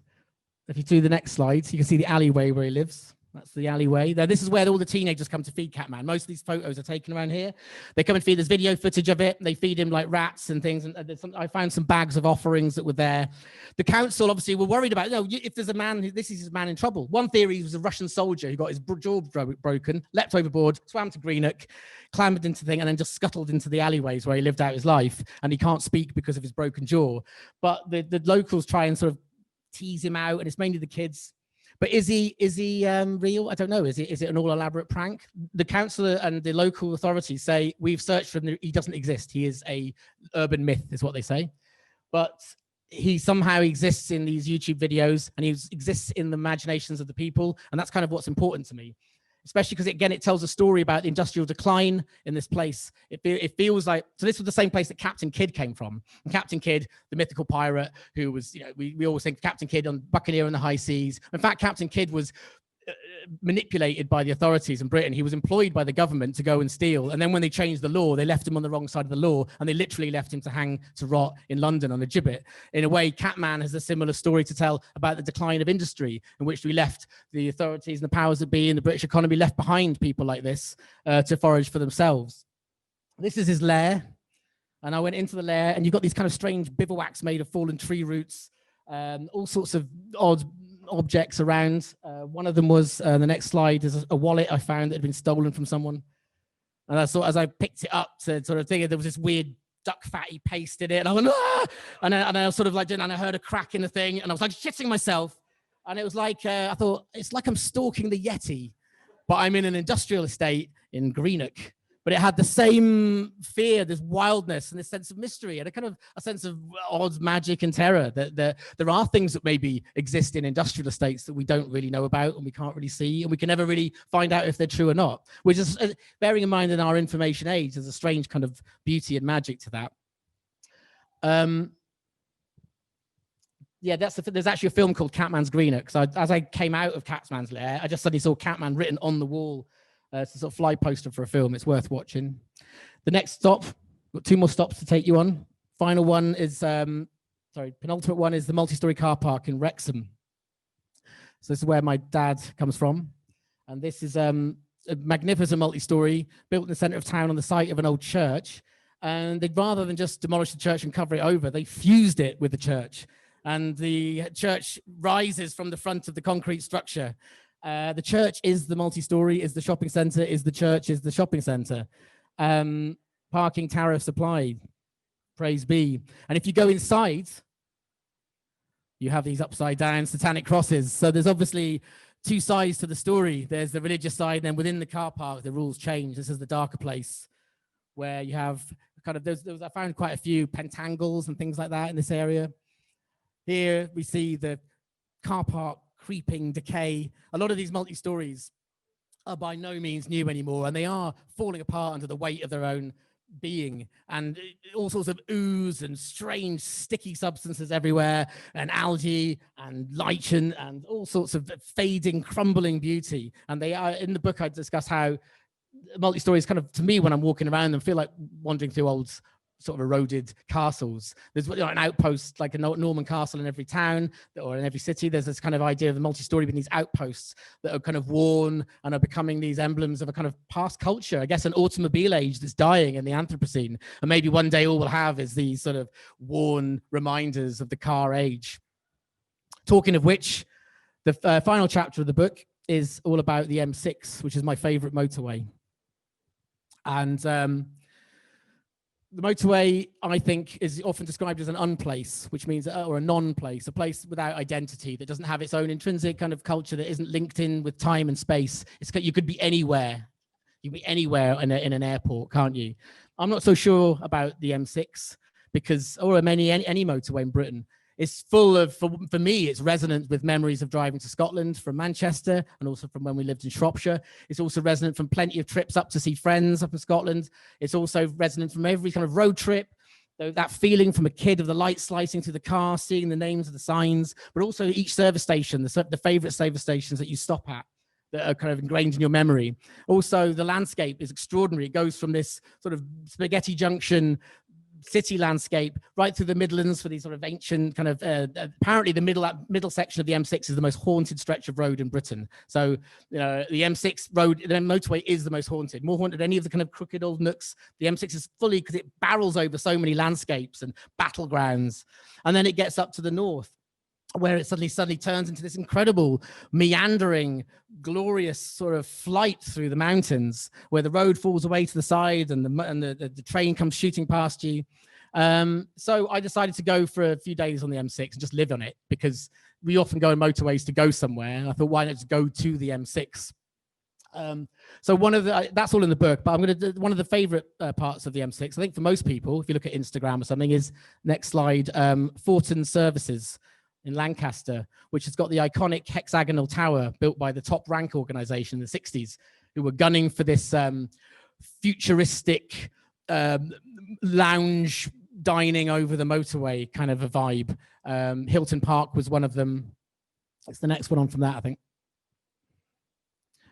If you do the next slide, you can see the alleyway where he lives. That's the alleyway. This is where all the teenagers come to feed Catman. Most of these photos are taken around here. They come and feed. There's video footage of it. They feed him like rats and things. And I found some bags of offerings that were there. The council obviously were worried about, if there's a man, this is his man in trouble. One theory was a Russian soldier who got his jaw broken, leapt overboard, swam to Greenock, clambered into the thing, and then just scuttled into the alleyways where he lived out his life. And he can't speak because of his broken jaw. But the locals try and sort of tease him out, and it's mainly the kids. But is he real? I don't know. Is it an all elaborate prank? The councillor and the local authorities say we've searched for him. He doesn't exist. He is a urban myth, is what they say. But he somehow exists in these YouTube videos, and he exists in the imaginations of the people, and that's kind of what's important to me. Especially because, again, it tells a story about the industrial decline in this place. It feels like, so this was the same place that Captain Kidd came from. And Captain Kidd, the mythical pirate who was, we always think Captain Kidd on Buccaneer on the High Seas. In fact, Captain Kidd was manipulated by the authorities in Britain. He was employed by the government to go and steal. And then when they changed the law, they left him on the wrong side of the law, and they literally left him to hang to rot in London on a gibbet. In a way, Catman has a similar story to tell about the decline of industry, in which we left the authorities and the powers that be in the British economy left behind people like this to forage for themselves. This is his lair. And I went into the lair, and you've got these kind of strange bivouacs made of fallen tree roots, all sorts of odd objects around. One of them was, the next slide is a wallet I found that had been stolen from someone. And I thought, as I picked it up to sort of think, there was this weird duck fatty paste in it. And I went, ah! And I was sort of like, and I heard a crack in the thing, and I was like shitting myself. And it was like, I thought, it's like I'm stalking the Yeti, but I'm in an industrial estate in Greenock. But it had the same fear, this wildness, and this sense of mystery, and a sense of odd magic and terror. That there are things that maybe exist in industrial estates that we don't really know about and we can't really see, and we can never really find out if they're true or not. Which is, bearing in mind in our information age, there's a strange kind of beauty and magic to that. Yeah, there's actually a film called Catman's Greenock. So as I came out of Catman's lair, I just suddenly saw Catman written on the wall. It's a sort of fly poster for a film. It's worth watching. The next stop, got 2 more stops to take you on. Final one is, penultimate one is the multi-story car park in Wrexham. So this is where my dad comes from. And this is a magnificent multi-story built in the center of town on the site of an old church. And they'd rather than just demolish the church and cover it over, they fused it with the church. And the church rises from the front of the concrete structure. The church is the multi-story, is the shopping centre, is the church, is the shopping centre. Parking tariffs applied. Praise be. And if you go inside, you have these upside down satanic crosses. So there's obviously 2 sides to the story. There's the religious side, and then within the car park, the rules change. This is the darker place where you have kind of, I found quite a few pentangles and things like that in this area. Here we see the car park creeping decay. A lot of these multi-stories are by no means new anymore, and they are falling apart under the weight of their own being, and all sorts of ooze and strange sticky substances everywhere, and algae and lichen and all sorts of fading, crumbling beauty. And they are, in the book I discuss how multi-stories kind of, to me, when I'm walking around them, feel like wandering through old sort of eroded castles. There's an outpost, like a Norman castle in every town or in every city. There's this kind of idea of the multi-story being these outposts that are kind of worn and are becoming these emblems of a kind of past culture. I guess an automobile age that's dying in the Anthropocene. And maybe one day all we'll have is these sort of worn reminders of the car age. Talking of which, the final chapter of the book is all about the M6, which is my favorite motorway. And the motorway, I think, is often described as an unplace, which means, or a non-place, a place without identity that doesn't have its own intrinsic kind of culture, that isn't linked in with time and space. You could be anywhere. You can be anywhere in an airport, can't you? I'm not so sure about the M6 because, or any motorway in Britain. It's full of, for me, it's resonant with memories of driving to Scotland from Manchester and also from when we lived in Shropshire. It's also resonant from plenty of trips up to see friends up in Scotland. It's also resonant from every kind of road trip, that feeling from a kid of the light slicing through the car, seeing the names of the signs, but also each service station, the favorite service stations that you stop at that are kind of ingrained in your memory. Also, the landscape is extraordinary. It goes from this sort of spaghetti junction city landscape right through the Midlands for these sort of ancient kind of, apparently the middle section of the M6 is the most haunted stretch of road in Britain. So, you know, the M6 road, the motorway is the most haunted, more haunted than any of the kind of crooked old nooks. The M6 is fully, because it barrels over so many landscapes and battlegrounds. And then it gets up to the north, where it suddenly turns into this incredible meandering, glorious sort of flight through the mountains, where the road falls away to the side and the train comes shooting past you. So I decided to go for a few days on the M6 and just live on it, because we often go on motorways to go somewhere. And I thought, why not just go to the M6? So that's all in the book, but I'm going to do one of the favorite parts of the M6. I think for most people, if you look at Instagram or something, is next slide, Fortin Services in Lancaster, which has got the iconic hexagonal tower built by the Top Rank organization in the 60s, who were gunning for this futuristic lounge dining over the motorway kind of a vibe. Hilton Park was one of them. It's the next one on from that, I think.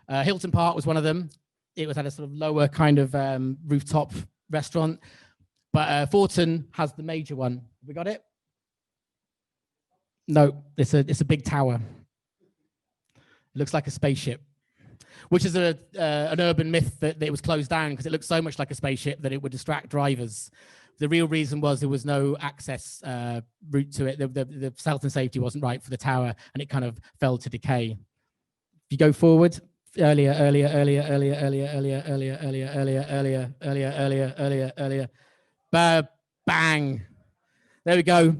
Hilton Park was one of them. It was at a sort of lower kind of rooftop restaurant, but Fortin has the major one. Have we got it? No, it's a big tower. It looks like a spaceship, which is an urban myth that it was closed down because it looked so much like a spaceship that it would distract drivers. The real reason was there was no access route to it. The health and safety wasn't right for the tower, and it kind of fell to decay. If you go forward, earlier, bang. There we go.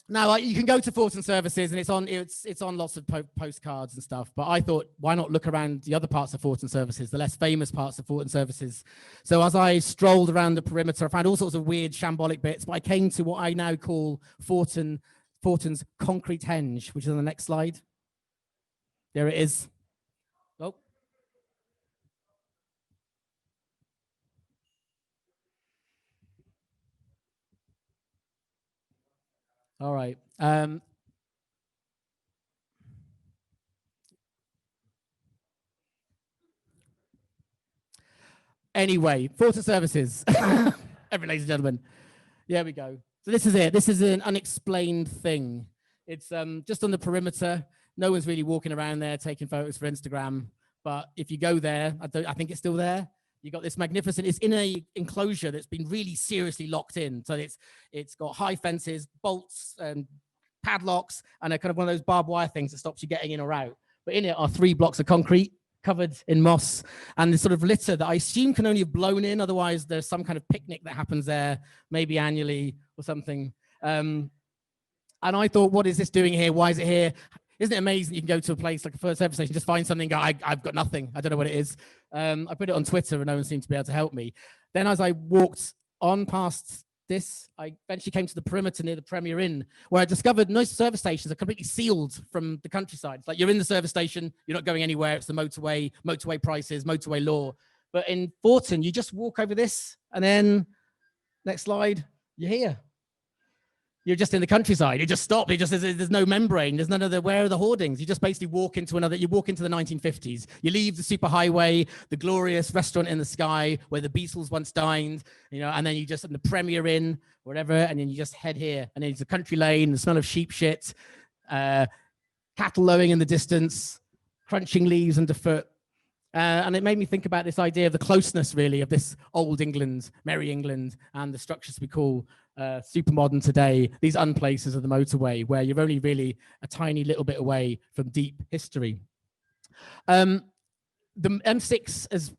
Now, you can go to Fortin Services, and it's on lots of postcards and stuff. But I thought, why not look around the other parts of Fortin Services, the less famous parts of Fortin Services? So as I strolled around the perimeter, I found all sorts of weird shambolic bits. But I came to what I now call Fortin's concrete henge, which is on the next slide. There it is. Oh. All right. Anyway, Fortin Services. Every ladies and gentlemen. There we go. So this is it. This is an unexplained thing. It's just on the perimeter. No one's really walking around there taking photos for Instagram. But if you go there, I think it's still there. You got this magnificent, it's in a enclosure that's been really seriously locked in. So it's got high fences, bolts and padlocks, and a kind of one of those barbed wire things that stops you getting in or out. But in it are 3 blocks of concrete covered in moss, and this sort of litter that I assume can only have blown in. Otherwise, there's some kind of picnic that happens there, maybe annually or something. And I thought, what is this doing here? Why is it here? Isn't it amazing you can go to a place like a first service station, just find something, go, I've got nothing. I don't know what it is. I put it on Twitter and no one seemed to be able to help me. Then as I walked on past this, I eventually came to the perimeter near the Premier Inn, where I discovered most service stations are completely sealed from the countryside. It's like you're in the service station, you're not going anywhere. It's the motorway prices, motorway law. But in Fortin, you just walk over this and then next slide, you're here. You're just in the countryside. You just stop. There's no membrane. There's none of the, where are the hoardings? You just basically walk into the 1950s. You leave the superhighway, the glorious restaurant in the sky where the Beatles once dined, and then you just in the Premier Inn, whatever, and then you just head here. And then it's a country lane, the smell of sheep shit, cattle lowing in the distance, crunching leaves underfoot. And it made me think about this idea of the closeness, really, of this old England, merry England, and the structures we call super modern today, these unplaces of the motorway, where you're only really a tiny little bit away from deep history. The M6 is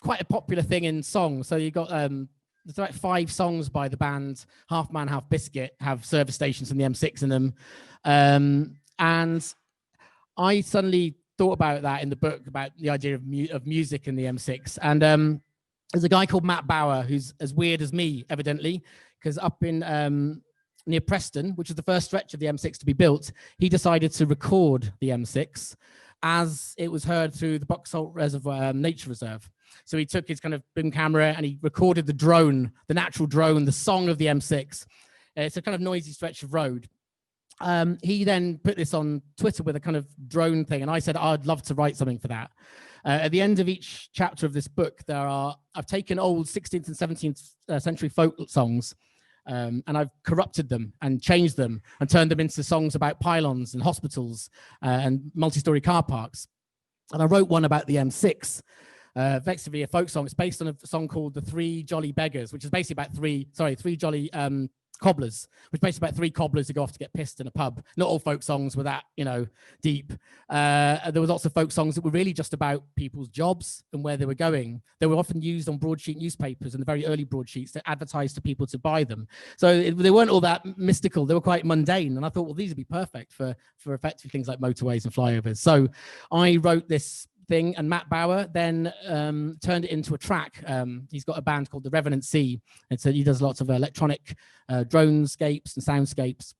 quite a popular thing in songs. So you've got, there's like 5 songs by the band Half Man, Half Biscuit have service stations from the M6 in them. And I suddenly thought about that in the book, about the idea of music in the M6. And there's a guy called Matt Bauer who's as weird as me, evidently, because up in near Preston, which was the first stretch of the M6 to be built, he decided to record the M6 as it was heard through the Buxholt Reservoir Nature Reserve. So he took his kind of boom camera and he recorded the drone, the natural drone, the song of the M6. It's a kind of noisy stretch of road. He then put this on Twitter with a kind of drone thing, and I said, I'd love to write something for that. At the end of each chapter of this book, I've taken old 16th and 17th century folk songs, and I've corrupted them and changed them and turned them into songs about pylons and hospitals and multi-story car parks. And I wrote one about the M6, effectively a folk song. It's based on a song called The Three Jolly Beggars, which is basically about three jolly cobblers, which is basically about three cobblers who go off to get pissed in a pub. Not all folk songs were that, deep. There was lots of folk songs that were really just about people's jobs and where they were going. They were often used on broadsheet newspapers and the very early broadsheets that advertised to people to buy them. So they weren't all that mystical. They were quite mundane. And I thought, well, these would be perfect for effectively things like motorways and flyovers. So I wrote this thing, and Matt Bauer then turned it into a track. He's got a band called the Revenant Sea, and so he does lots of electronic dronescapes and soundscapes.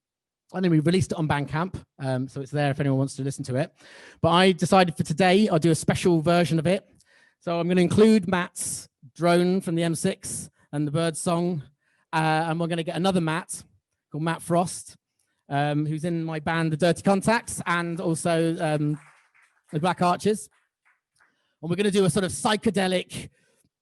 And then we released it on Bandcamp, so it's there if anyone wants to listen to it. But I decided for today I'll do a special version of it. So I'm going to include Matt's drone from the M6 and the bird song, and we're going to get another Matt called Matt Frost, who's in my band The Dirty Contacts and also the Black Archers. And we're going to do a sort of psychedelic,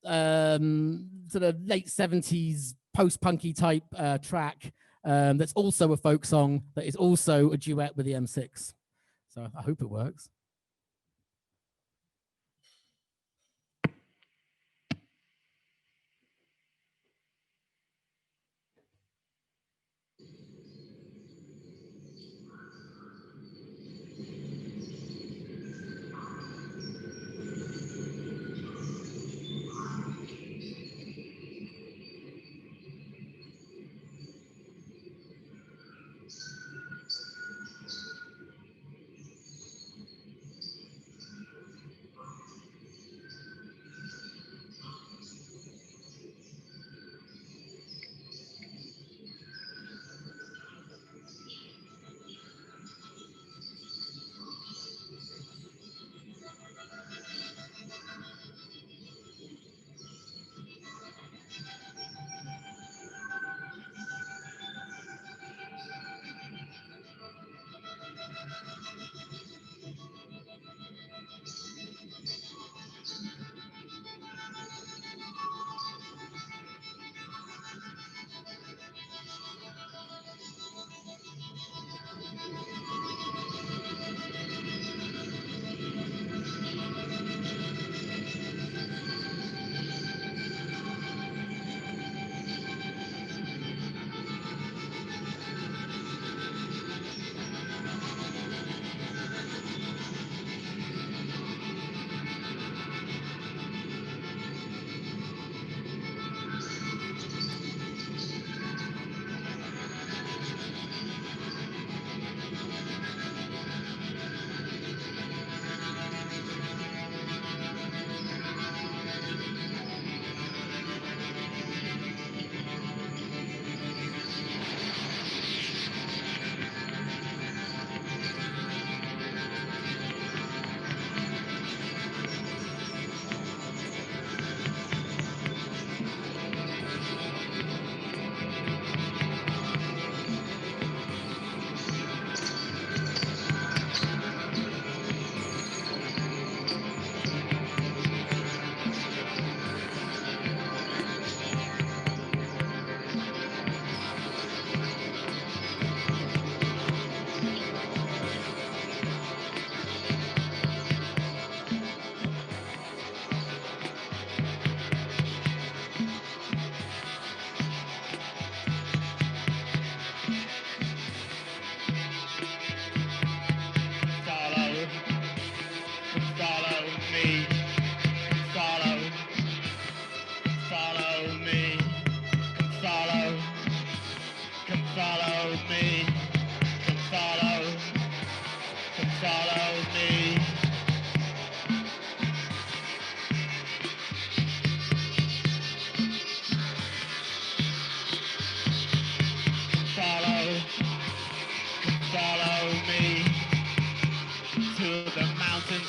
sort of late 70s post-punky type track that's also a folk song that is also a duet with the M6. So I hope it works.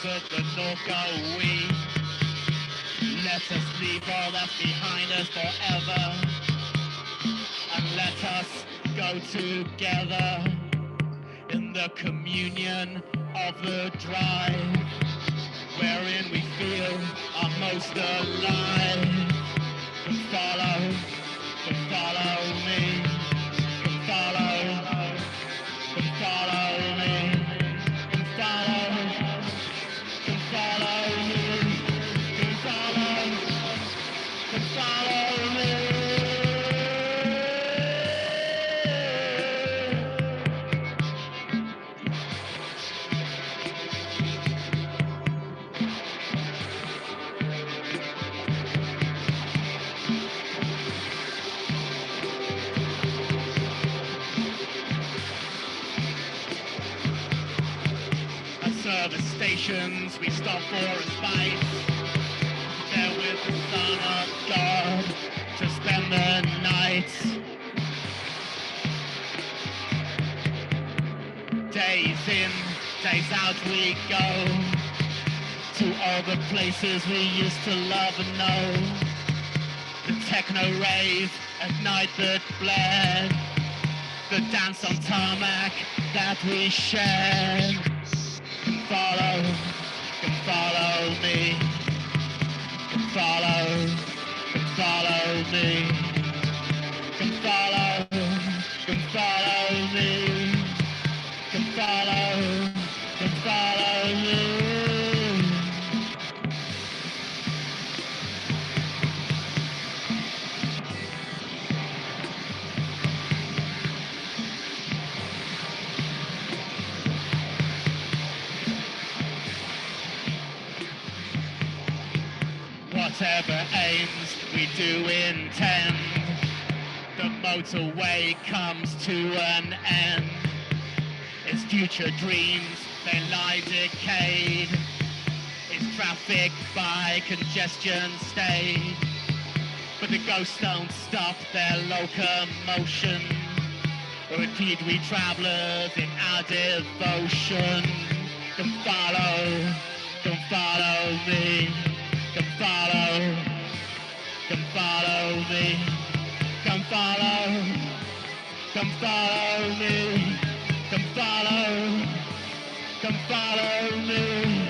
of the north go we. Let us leave all that's behind us forever, and let us go together in the communion of the drive. wherein we feel our most alive. Come follow me. Come follow me. Come follow me. Come follow me. At service stations we stop for a spite. There with the Son of God to spend the night. Days in, days out we go to all the places we used to love and know. The techno rave at night that blared, the dance on tarmac that we shared. Come follow me. Come follow me. Come follow me. Come follow me. Whatever aims we do intend, the motorway comes to an end. Its future dreams, they lie decayed. Its traffic by congestion stayed. But the ghosts don't stop their locomotion. Repeat we travellers in our devotion. Come follow me. Come follow me. Come follow me. Come follow me.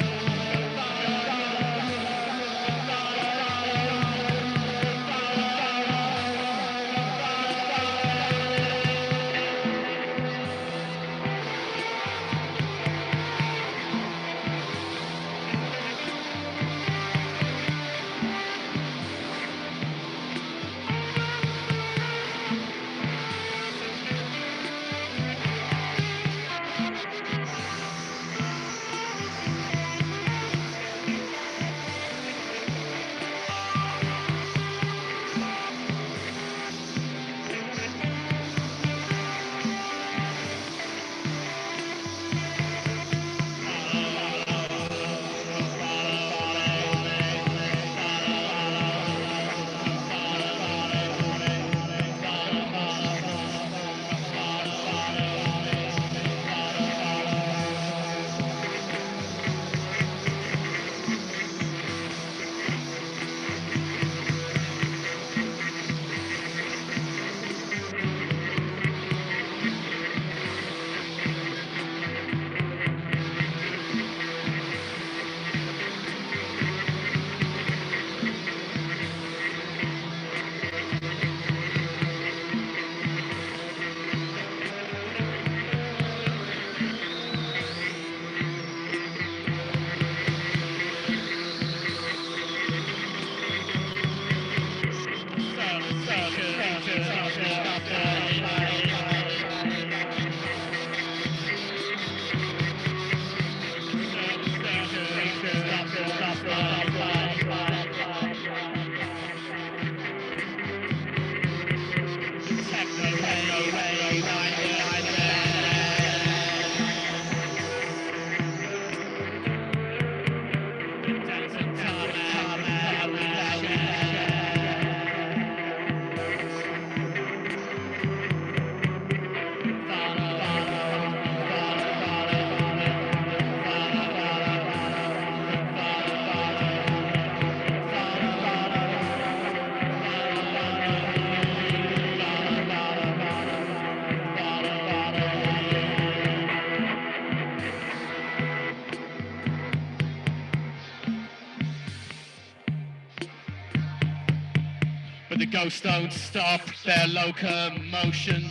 the ghosts don't stop their locomotion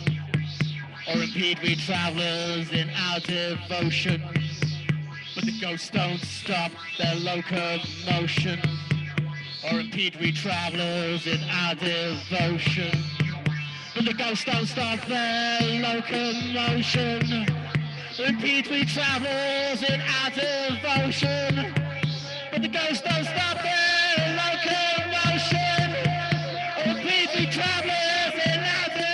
or impede we travellers in our devotion. But the ghosts don't stop their locomotion or impede we travellers in our devotion. But the ghosts don't stop their locomotion or impede we travellers in our devotion. But the ghosts don't stop their locomotion or impede we travellers in our devotion.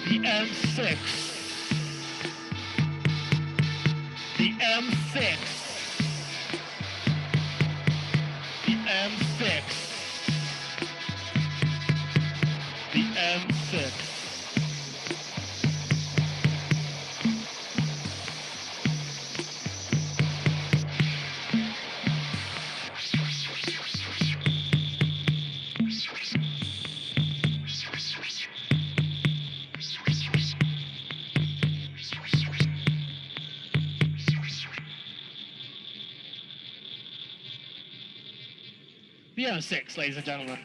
The M6. The M6. The M6. The M6. The M6, ladies and gentlemen.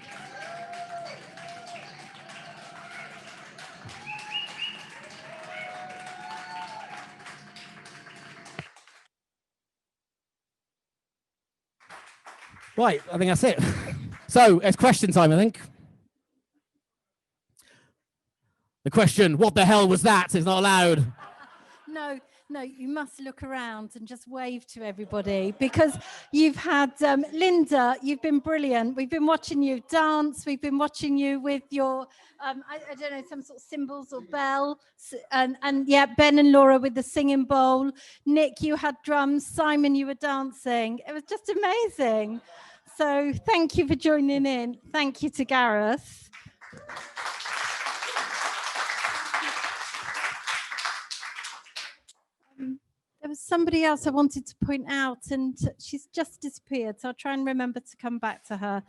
Right, I think that's it. So it's question time, I think. The question, what the hell was that, is not allowed. No, you must look around and just wave to everybody, because you've had, Linda, you've been brilliant. We've been watching you dance. We've been watching you with your, I don't know, some sort of cymbals or bell. And yeah, Ben and Laura with the singing bowl. Nick, you had drums. Simon, you were dancing. It was just amazing. So thank you for joining in. Thank you to Gareth. There was somebody else I wanted to point out, and she's just disappeared, so I'll try and remember to come back to her.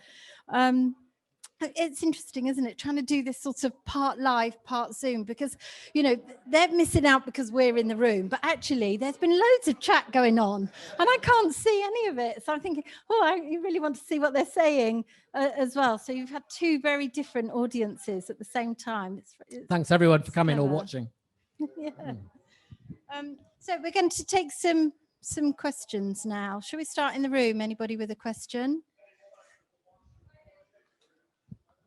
It's interesting, isn't it, trying to do this sort of part live, part Zoom, because, you know, they're missing out because we're in the room, but actually there's been loads of chat going on, and I can't see any of it. So I'm thinking, oh, I really want to see what they're saying as well. So you've had two very different audiences at the same time. It's Thanks everyone for coming or watching. Yeah. So we're going to take some questions now. Shall we start in the room? Anybody with a question?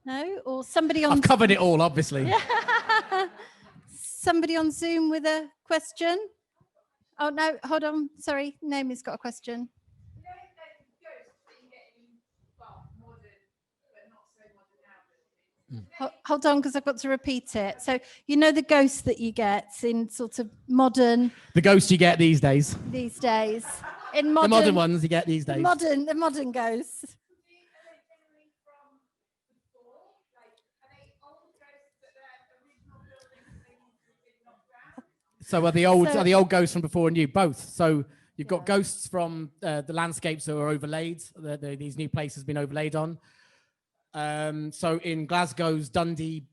No? Or somebody on... I've covered it all, obviously. Somebody on Zoom with a question? Oh, no, hold on. Sorry, Naomi's got a question. Hold on, because I've got to repeat it. So, you know the ghosts that you get in sort of modern... The ghosts you get these days. These days. In modern, the modern ones you get these days. The modern ghosts. So are the old ghosts from before and new? Both. So you've got ghosts from the landscapes that are overlaid. These new places have been overlaid on. So in Glasgow's Dundee,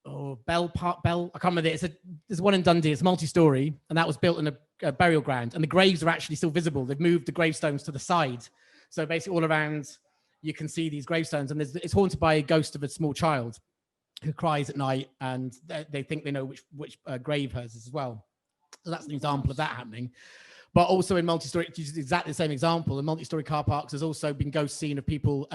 or Bell, I can't remember it. There's one in Dundee. It's multi-story, and that was built in a burial ground. And the graves are actually still visible. They've moved the gravestones to the side. So basically all around, you can see these gravestones. And it's haunted by a ghost of a small child who cries at night, and they think they know which grave hers is as well. So that's an example of that happening. But also in multi-story, exactly the same example, in multi-story car parks, there's also been ghosts seen of people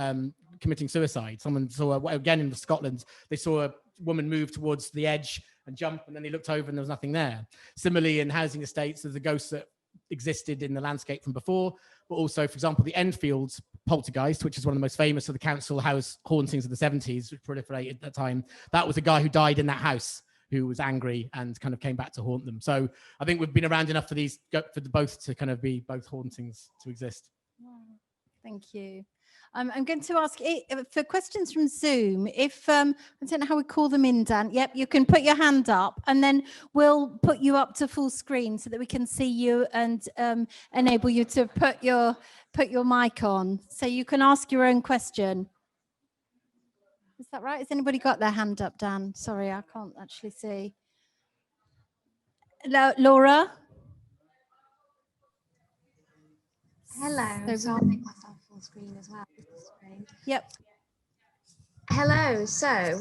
committing suicide. Someone saw, again in Scotland, they saw a woman move towards the edge and jump, and then they looked over and there was nothing there. Similarly, in housing estates, there's a ghost that existed in the landscape from before, but also, for example, the Enfield poltergeist, which is one of the most famous of the council house hauntings of the 70s, which proliferated at that time. That was a guy who died in that house, who was angry and kind of came back to haunt them. So I think we've been around enough for both to kind of be both hauntings to exist. Thank you. I'm going to ask for questions from Zoom. If I don't know how we call them in, Dan. Yep, you can put your hand up, and then we'll put you up to full screen so that we can see you and enable you to put your mic on, so you can ask your own question. Is that right? Has anybody got their hand up, Dan? Sorry, I can't actually see. Laura. Hello. So I'll make myself full screen as well. Yep. Hello. So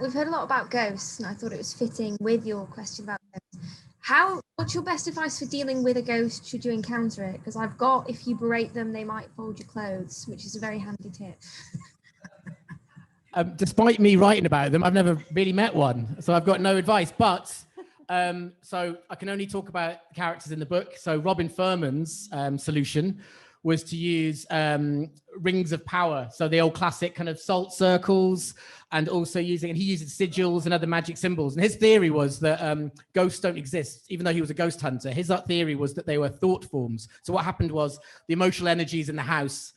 we've heard a lot about ghosts, and I thought it was fitting with your question about ghosts. What's your best advice for dealing with a ghost should you encounter it? Because I've got, if you berate them, they might fold your clothes, which is a very handy tip. Despite me writing about them, I've never really met one, so I've got no advice. But so I can only talk about characters in the book. So Robin Furman's solution was to use rings of power. So the old classic kind of salt circles, and also he uses sigils and other magic symbols. And his theory was that ghosts don't exist, even though he was a ghost hunter. His theory was that they were thought forms. So what happened was the emotional energies in the house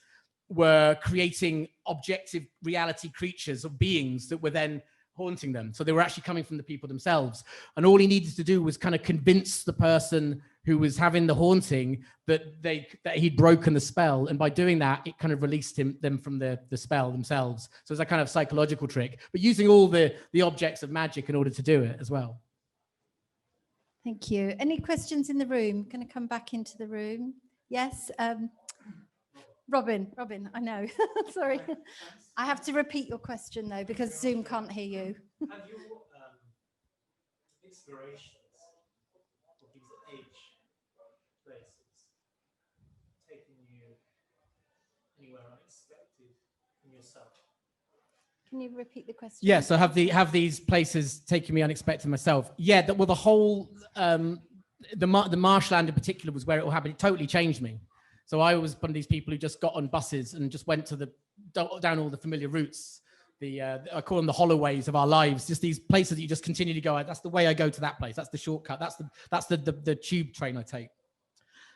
were creating objective reality creatures or beings that were then haunting them. So they were actually coming from the people themselves. And all he needed to do was kind of convince the person who was having the haunting that he'd broken the spell. And by doing that, it kind of released them from the spell themselves. So it's a kind of psychological trick, but using all the objects of magic in order to do it as well. Thank you. Any questions in the room? Going to come back into the room. Yes. Robin, I know. Sorry. I have to repeat your question though, because Zoom can't hear you. Have your explorations of these edge places taken you anywhere unexpected in yourself? Can you repeat the question? Yeah, so have these places taken me unexpected myself? Yeah, well, the whole, the marshland in particular was where it all happened. It totally changed me. So I was one of these people who just got on buses and just went to down all the familiar routes. I call them the holloways of our lives, just these places that you just continue to go. That's the way I go to that place. That's the shortcut. That's the tube train I take.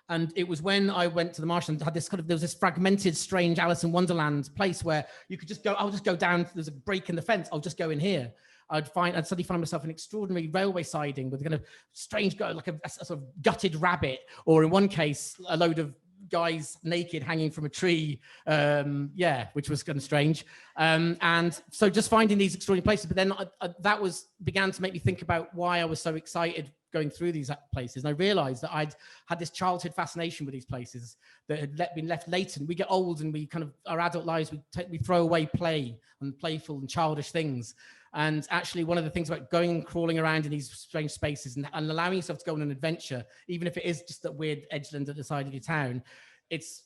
And it was when I went to the marshland, had this there was this fragmented, strange Alice in Wonderland place where you could just go, I'll just go down, there's a break in the fence, I'll just go in here. I'd suddenly find myself in an extraordinary railway siding with a kind of strange, like a sort of gutted rabbit, or in one case, a load of guys naked hanging from a tree, which was kind of strange. And so just finding these extraordinary places, but then that began to make me think about why I was so excited going through these places. And I realized that I'd had this childhood fascination with these places that had been left latent. We get old and we kind of, our adult lives, we throw away play and playful and childish things. And actually one of the things about going and crawling around in these strange spaces and allowing yourself to go on an adventure, even if it is just that weird edgeland at the side of your town,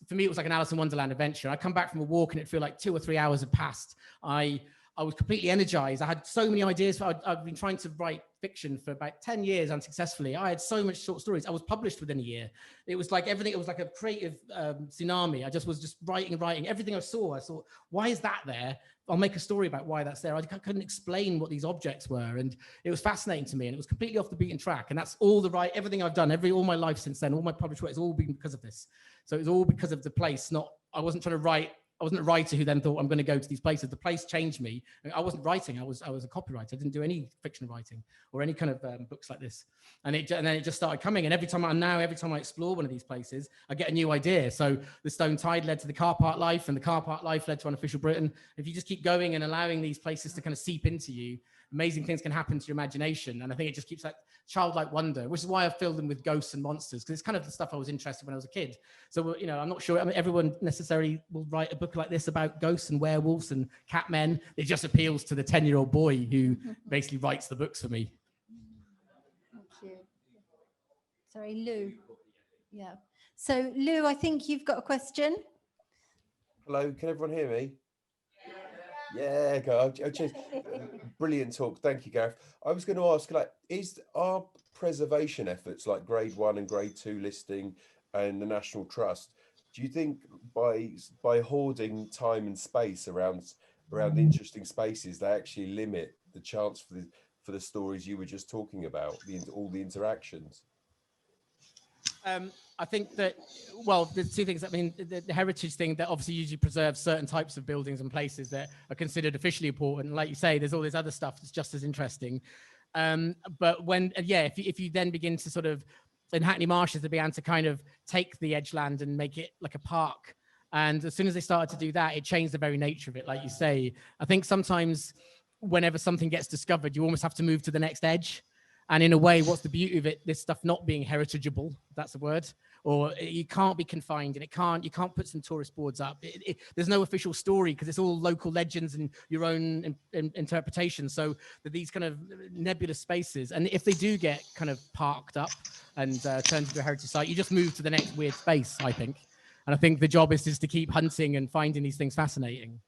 for me, it was like an Alice in Wonderland adventure. I come back from a walk and it feel like 2 or 3 hours had passed. I was completely energized. I had so many ideas. I've been trying to write fiction for about 10 years unsuccessfully. I had so much short stories. I was published within a year. It was like everything. It was like a creative tsunami. I was just writing and writing. Everything I thought, why is that there? I'll make a story about why that's there. I couldn't explain what these objects were. And it was fascinating to me. And it was completely off the beaten track. And that's everything I've done, all my life since then, all my published work, it's all been because of this. So it was all because of the place. I wasn't trying to write. I wasn't a writer who then thought I'm going to go to these places. The place changed me. I wasn't writing. I was a copywriter. I didn't do any fiction writing or any kind of books like this. And then it just started coming. And every time I explore one of these places, I get a new idea. So the Stone Tide led to the car park life, and the car park life led to Unofficial Britain. If you just keep going and allowing these places to kind of seep into you, amazing things can happen to your imagination. And I think it just keeps that childlike wonder, which is why I filled them with ghosts and monsters, because it's kind of the stuff I was interested in when I was a kid. So, I'm not sure everyone necessarily will write a book like this about ghosts and werewolves and Catmen. It just appeals to the 10-year-old boy who basically writes the books for me. Thank you. Sorry, Lou. Yeah. So, Lou, I think you've got a question. Hello, can everyone hear me? Yeah, go. Brilliant talk. Thank you, Gareth. I was going to ask, are preservation efforts like Grade 1 and Grade 2 listing and the National Trust, do you think by hoarding time and space around interesting spaces, they actually limit the chance for for the stories you were just talking about, all the interactions? I think that, well, there's two things. I mean, the heritage thing that obviously usually preserves certain types of buildings and places that are considered officially important. And like you say, there's all this other stuff that's just as interesting. But when, if you then begin to sort of, in Hackney Marshes, they began to kind of take the edgeland and make it like a park. And as soon as they started to do that, it changed the very nature of it. Like you say, I think sometimes whenever something gets discovered, you almost have to move to the next edge. And in a way, what's the beauty of it? This stuff not being heritageable, if that's a word, or you can't be confined, and you can't put some tourist boards up. There's no official story because it's all local legends and your own interpretation. So these kind of nebulous spaces, and if they do get kind of parked up and turned into a heritage site, you just move to the next weird space, I think. And I think the job is to keep hunting and finding these things fascinating.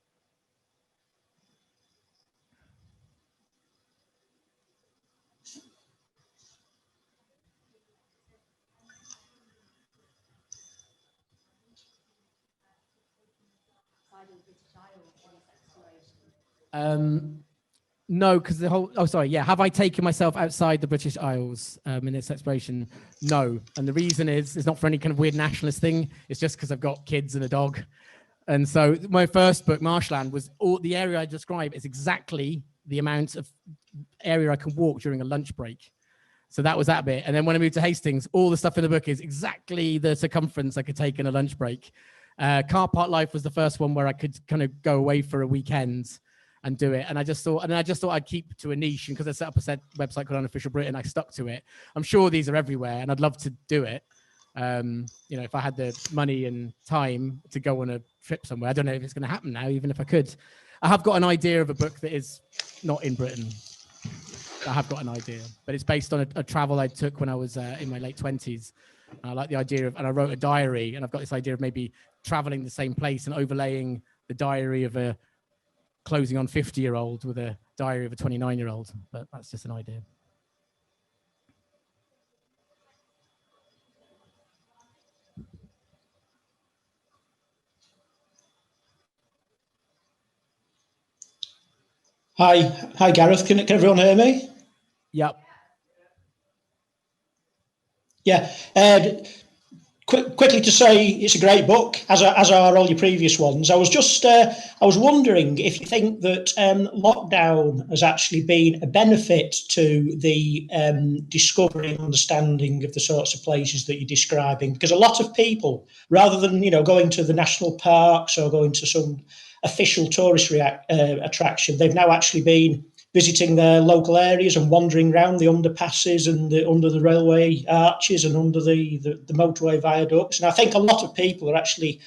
No, because the whole, have I taken myself outside the British Isles in this exploration? No. And the reason is, it's not for any kind of weird nationalist thing. It's just because I've got kids and a dog. And so my first book, Marshland, was all the area I describe is exactly the amount of area I can walk during a lunch break. So that was that bit. And then when I moved to Hastings, all the stuff in the book is exactly the circumference I could take in a lunch break. Car Park Life was the first one where I could kind of go away for a weekend and do it. And I just thought I'd keep to a niche. And because I set up a website called Unofficial Britain, I stuck to it. I'm sure these are everywhere and I'd love to do it. If I had the money and time to go on a trip somewhere. I don't know if it's going to happen now, even if I could. I have got an idea of a book that is not in Britain. I have got an idea, but it's based on a travel I took when I was in my late 20s. I like the idea of, and I wrote a diary, and I've got this idea of maybe traveling the same place and overlaying the diary of a closing on 50-year-old with a diary of a 29-year-old, but that's just an idea. Hi, Gareth. Can everyone hear me? Yep. Yeah. Quickly to say, it's a great book, as are all your previous ones. I was wondering if you think that lockdown has actually been a benefit to the discovery and understanding of the sorts of places that you're describing, because a lot of people, rather than going to the national parks or going to some official tourist attraction, they've now actually been visiting their local areas and wandering around the underpasses and under the railway arches and under the motorway viaducts. And I think a lot of people are actually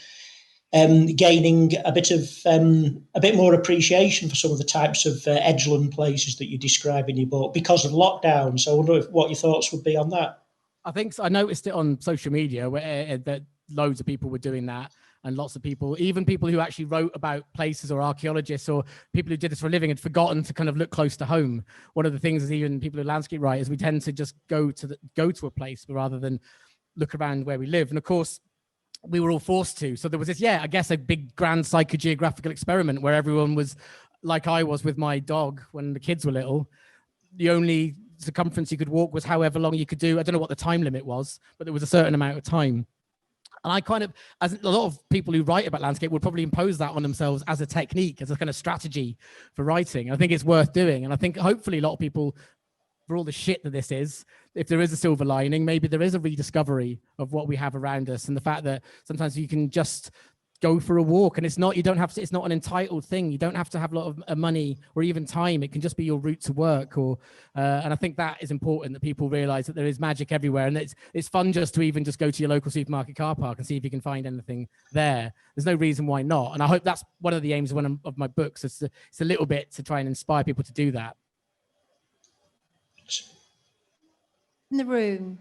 gaining a bit more appreciation for some of the types of edgeland places that you describe in your book because of lockdown. So I wonder what your thoughts would be on that. I think so. I noticed it on social media where that loads of people were doing that. And lots of people, even people who actually wrote about places or archaeologists or people who did this for a living, had forgotten to kind of look close to home. One of the things is even people who are landscape writers, we tend to just go to a place rather than look around where we live. And of course, we were all forced to. So there was this, I guess, a big grand psychogeographical experiment where everyone was like I was with my dog when the kids were little. The only circumference you could walk was however long you could do. I don't know what the time limit was, but there was a certain amount of time. And I kind of, as a lot of people who write about landscape would probably impose that on themselves as a technique, as a kind of strategy for writing. I think it's worth doing. And I think hopefully a lot of people, for all the shit that this is, if there is a silver lining, maybe there is a rediscovery of what we have around us. And the fact that sometimes you can just go for a walk and it's not an entitled thing. You don't have to have a lot of money or even time. It can just be your route to work and I think that is important, that people realize that there is magic everywhere. And it's fun just to even just go to your local supermarket car park and see if you can find anything there. There's no reason why not. And I hope that's one of the aims of my books. It's a little bit to try and inspire people to do that. In the room.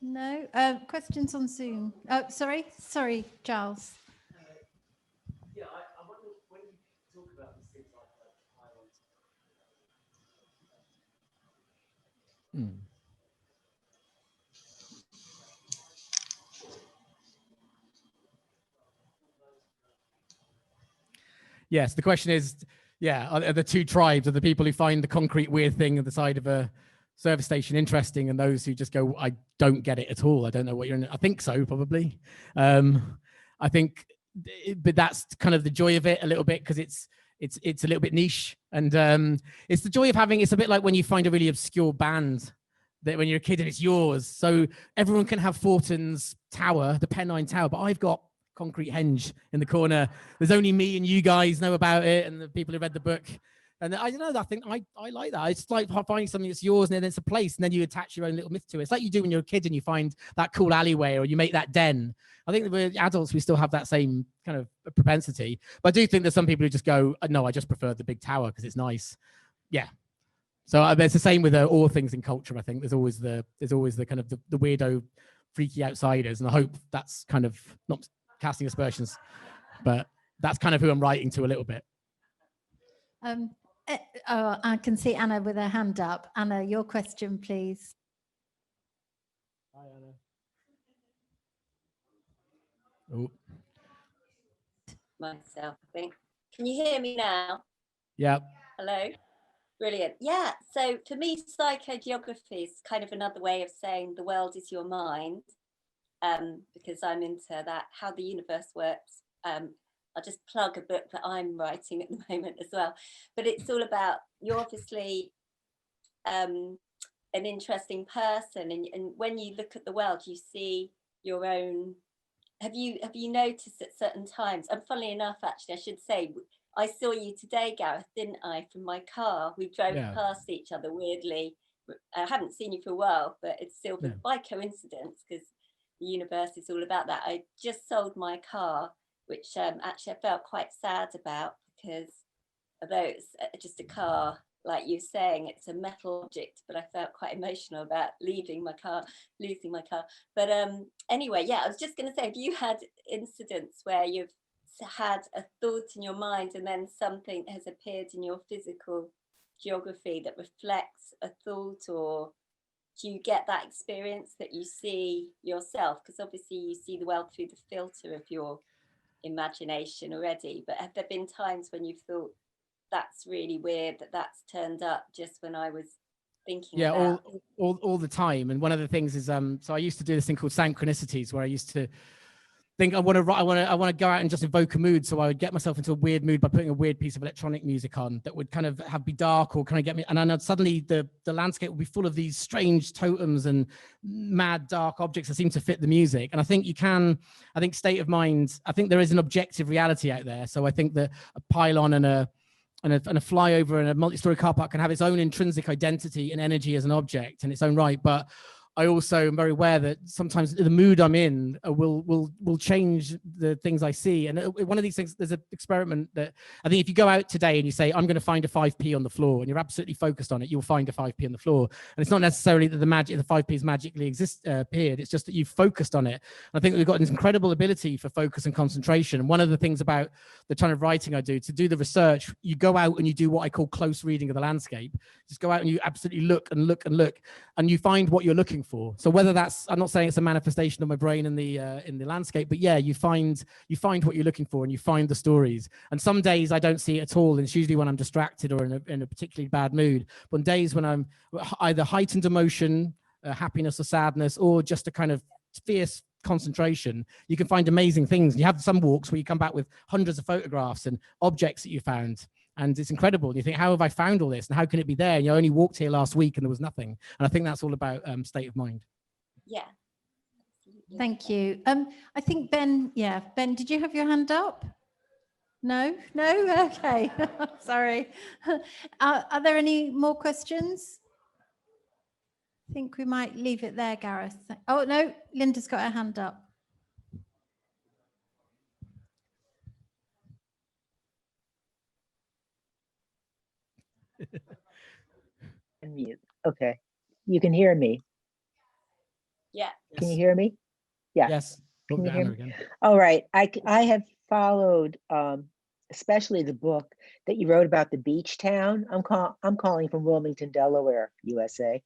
No questions on Zoom. Sorry, Giles. I wonder when you talk about these things like highlights. Yes, the question is, Yeah, are the two tribes are the people who find the concrete weird thing at the side of a service station interesting, and those who just go, I don't get it at all. I don't know what you're in. I think so, probably. I think, but that's kind of the joy of it a little bit, because it's a little bit niche, and it's the joy of having. It's a bit like when you find a really obscure band that when you're a kid and it's yours. So everyone can have Fortin's Tower, the Pennine Tower, but I've got Concrete Henge in the corner. There's only me and you guys know about it, and the people who read the book. And I don't know, I think I like that. It's like finding something that's yours, and then it's a place, and then you attach your own little myth to it. It's like you do when you're a kid and you find that cool alleyway, or you make that den. I think that we're adults, we still have that same kind of propensity. But I do think there's some people who just go, no, I just prefer the big tower because it's nice. Yeah. So it's the same with all things in culture. I think there's always the kind of the weirdo, freaky outsiders, and I hope that's kind of not casting aspersions, but that's kind of who I'm writing to a little bit. Oh, I can see Anna with her hand up. Anna, your question, please. Hi, Anna. Oh. Myself, I think. Can you hear me now? Yeah. Hello? Brilliant. Yeah, so for me, psychogeography is kind of another way of saying the world is your mind, because I'm into that, how the universe works. I'll just plug a book that I'm writing at the moment as well. But it's all about, you're obviously an interesting person, and when you look at the world, you see your own. Have you noticed at certain times, and funnily enough, actually, I should say, I saw you today, Gareth, didn't I, from my car? We drove past each other weirdly. I haven't seen you for a while, but it's still by coincidence, because the universe is all about that. I just sold my car, which actually I felt quite sad about, because although it's just a car, like you're saying, it's a metal object, but I felt quite emotional about losing my car. But anyway, yeah, I was just going to say, have you had incidents where you've had a thought in your mind and then something has appeared in your physical geography that reflects a thought, or do you get that experience that you see yourself? Because obviously you see the world through the filter of your imagination already, but have there been times when you've thought, that's really weird that that's turned up just when I was thinking about all the time? And one of the things is so I used to do this thing called synchronicities, where I used to think I want to go out and just evoke a mood. So I would get myself into a weird mood by putting a weird piece of electronic music on that would kind of be dark or kind of get me. And then suddenly the landscape would be full of these strange totems and mad dark objects that seem to fit the music. And I think state of mind, I think there is an objective reality out there. So I think that a pylon and a flyover and a multi-story car park can have its own intrinsic identity and energy as an object in its own right. But I also am very aware that sometimes the mood I'm in will change the things I see. And one of these things, there's an experiment that I think if you go out today and you say, I'm going to find a 5p on the floor, and you're absolutely focused on it, you'll find a 5p on the floor. And it's not necessarily that the 5p's magically appeared. It's just that you've focused on it. And I think we've got an incredible ability for focus and concentration. And one of the things about the kind of writing I do, to do the research, you go out and you do what I call close reading of the landscape. Just go out and you absolutely look and look and look, and you find what you're looking for. So whether that's, I'm not saying it's a manifestation of my brain in the landscape, but yeah, you find what you're looking for, and you find the stories. And some days I don't see it at all, and it's usually when I'm distracted or in a particularly bad mood. But on days when I'm either heightened emotion, happiness or sadness, or just a kind of fierce concentration, you can find amazing things. And you have some walks where you come back with hundreds of photographs and objects that you found. And it's incredible. And you think, how have I found all this? And how can it be there? And you only walked here last week and there was nothing. And I think that's all about state of mind. Yeah. Thank you. I think Ben, Ben, did you have your hand up? No? Okay. Sorry. Are there any more questions? I think we might leave it there, Gareth. Oh, no, Linda's got her hand up. Mute. Okay. You can hear me. Yeah. Can you hear me? Yeah. Yes. Can you hear me? Again. All right. I have followed especially the book that you wrote about the beach town. I'm calling from Wilmington, Delaware, USA.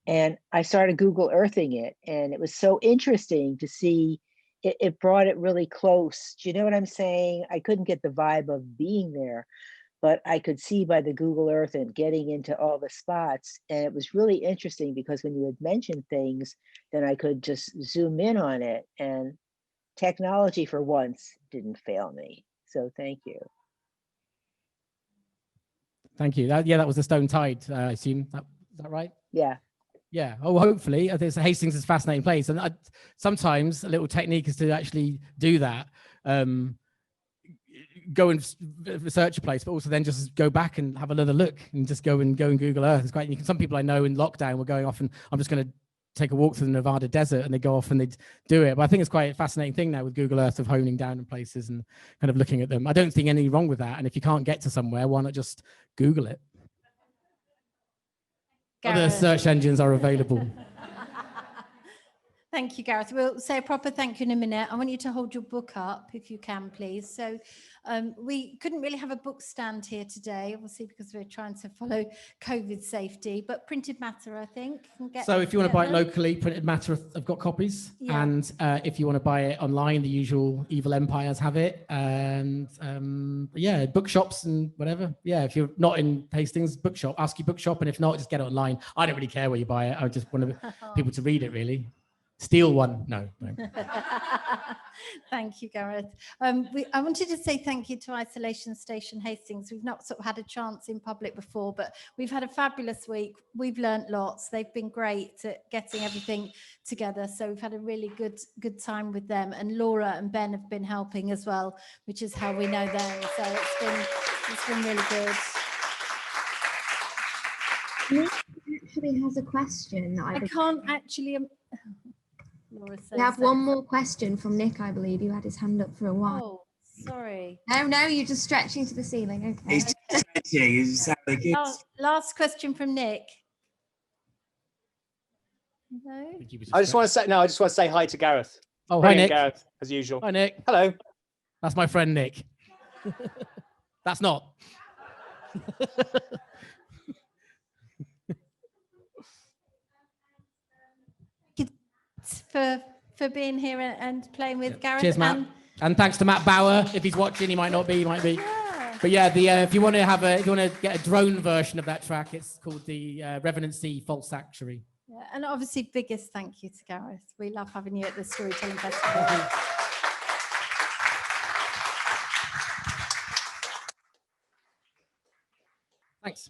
And I started Google Earthing it, and it was so interesting to see it brought it really close. Do you know what I'm saying? I couldn't get the vibe of being there, but I could see by the Google Earth and getting into all the spots. And it was really interesting because when you had mentioned things, then I could just zoom in on it. And technology for once didn't fail me. So thank you. Thank you. That was the Stone Tide, I assume. Is that right? Yeah. Yeah. Oh, hopefully. I think Hastings is a fascinating place. And sometimes a little technique is to actually do that. Go and research a place, but also then just go back and have another look and just go and Google Earth. It's quite. Some people I know in lockdown were going off and I'm just going to take a walk through the Nevada desert, and they go off and they do it. But I think it's quite a fascinating thing now with Google Earth of honing down in places and kind of looking at them. I don't think anything wrong with that. And if you can't get to somewhere, why not just Google it? Other search engines are available. Thank you, Gareth. We'll say a proper thank you in a minute. I want you to hold your book up if you can, please. So we couldn't really have a book stand here today, obviously, because we're trying to follow COVID safety, but printed matter, I think. So if you want to buy it locally, printed matter, I've got copies. Yeah. And if you want to buy it online, the usual evil empires have it. And yeah, bookshops and whatever. Yeah, if you're not in Hastings, bookshop, ask your bookshop. And if not, just get it online. I don't really care where you buy it. I just want people to read it, really. Steal one. No. Thank you, Gareth. I wanted to say thank you to Isolation Station Hastings. We've not sort of had a chance in public before, but we've had a fabulous week. We've learnt lots. They've been great at getting everything together. So we've had a really good time with them. And Laura and Ben have been helping as well, which is how we know them. So it's been really good. Nick actually has a question. That I can't actually. We have one more question from Nick, I believe. You had his hand up for a while. Oh, sorry. No, you're just stretching to the ceiling. Okay. It's just stretching. Last question from Nick. No? I just want to say hi to Gareth. Oh, hi, Nick. Gareth, as usual. Hi, Nick. Hello. That's my friend, Nick. That's not. For being here and playing with Gareth. Cheers, Matt. And thanks to Matt Bauer. If he's watching, he might not be, he might be. Yeah. But yeah, if you want to get a drone version of that track, it's called the Revenant Sea False Actuary. Yeah, and obviously, biggest thank you to Gareth. We love having you at the Storytelling Festival. Thanks.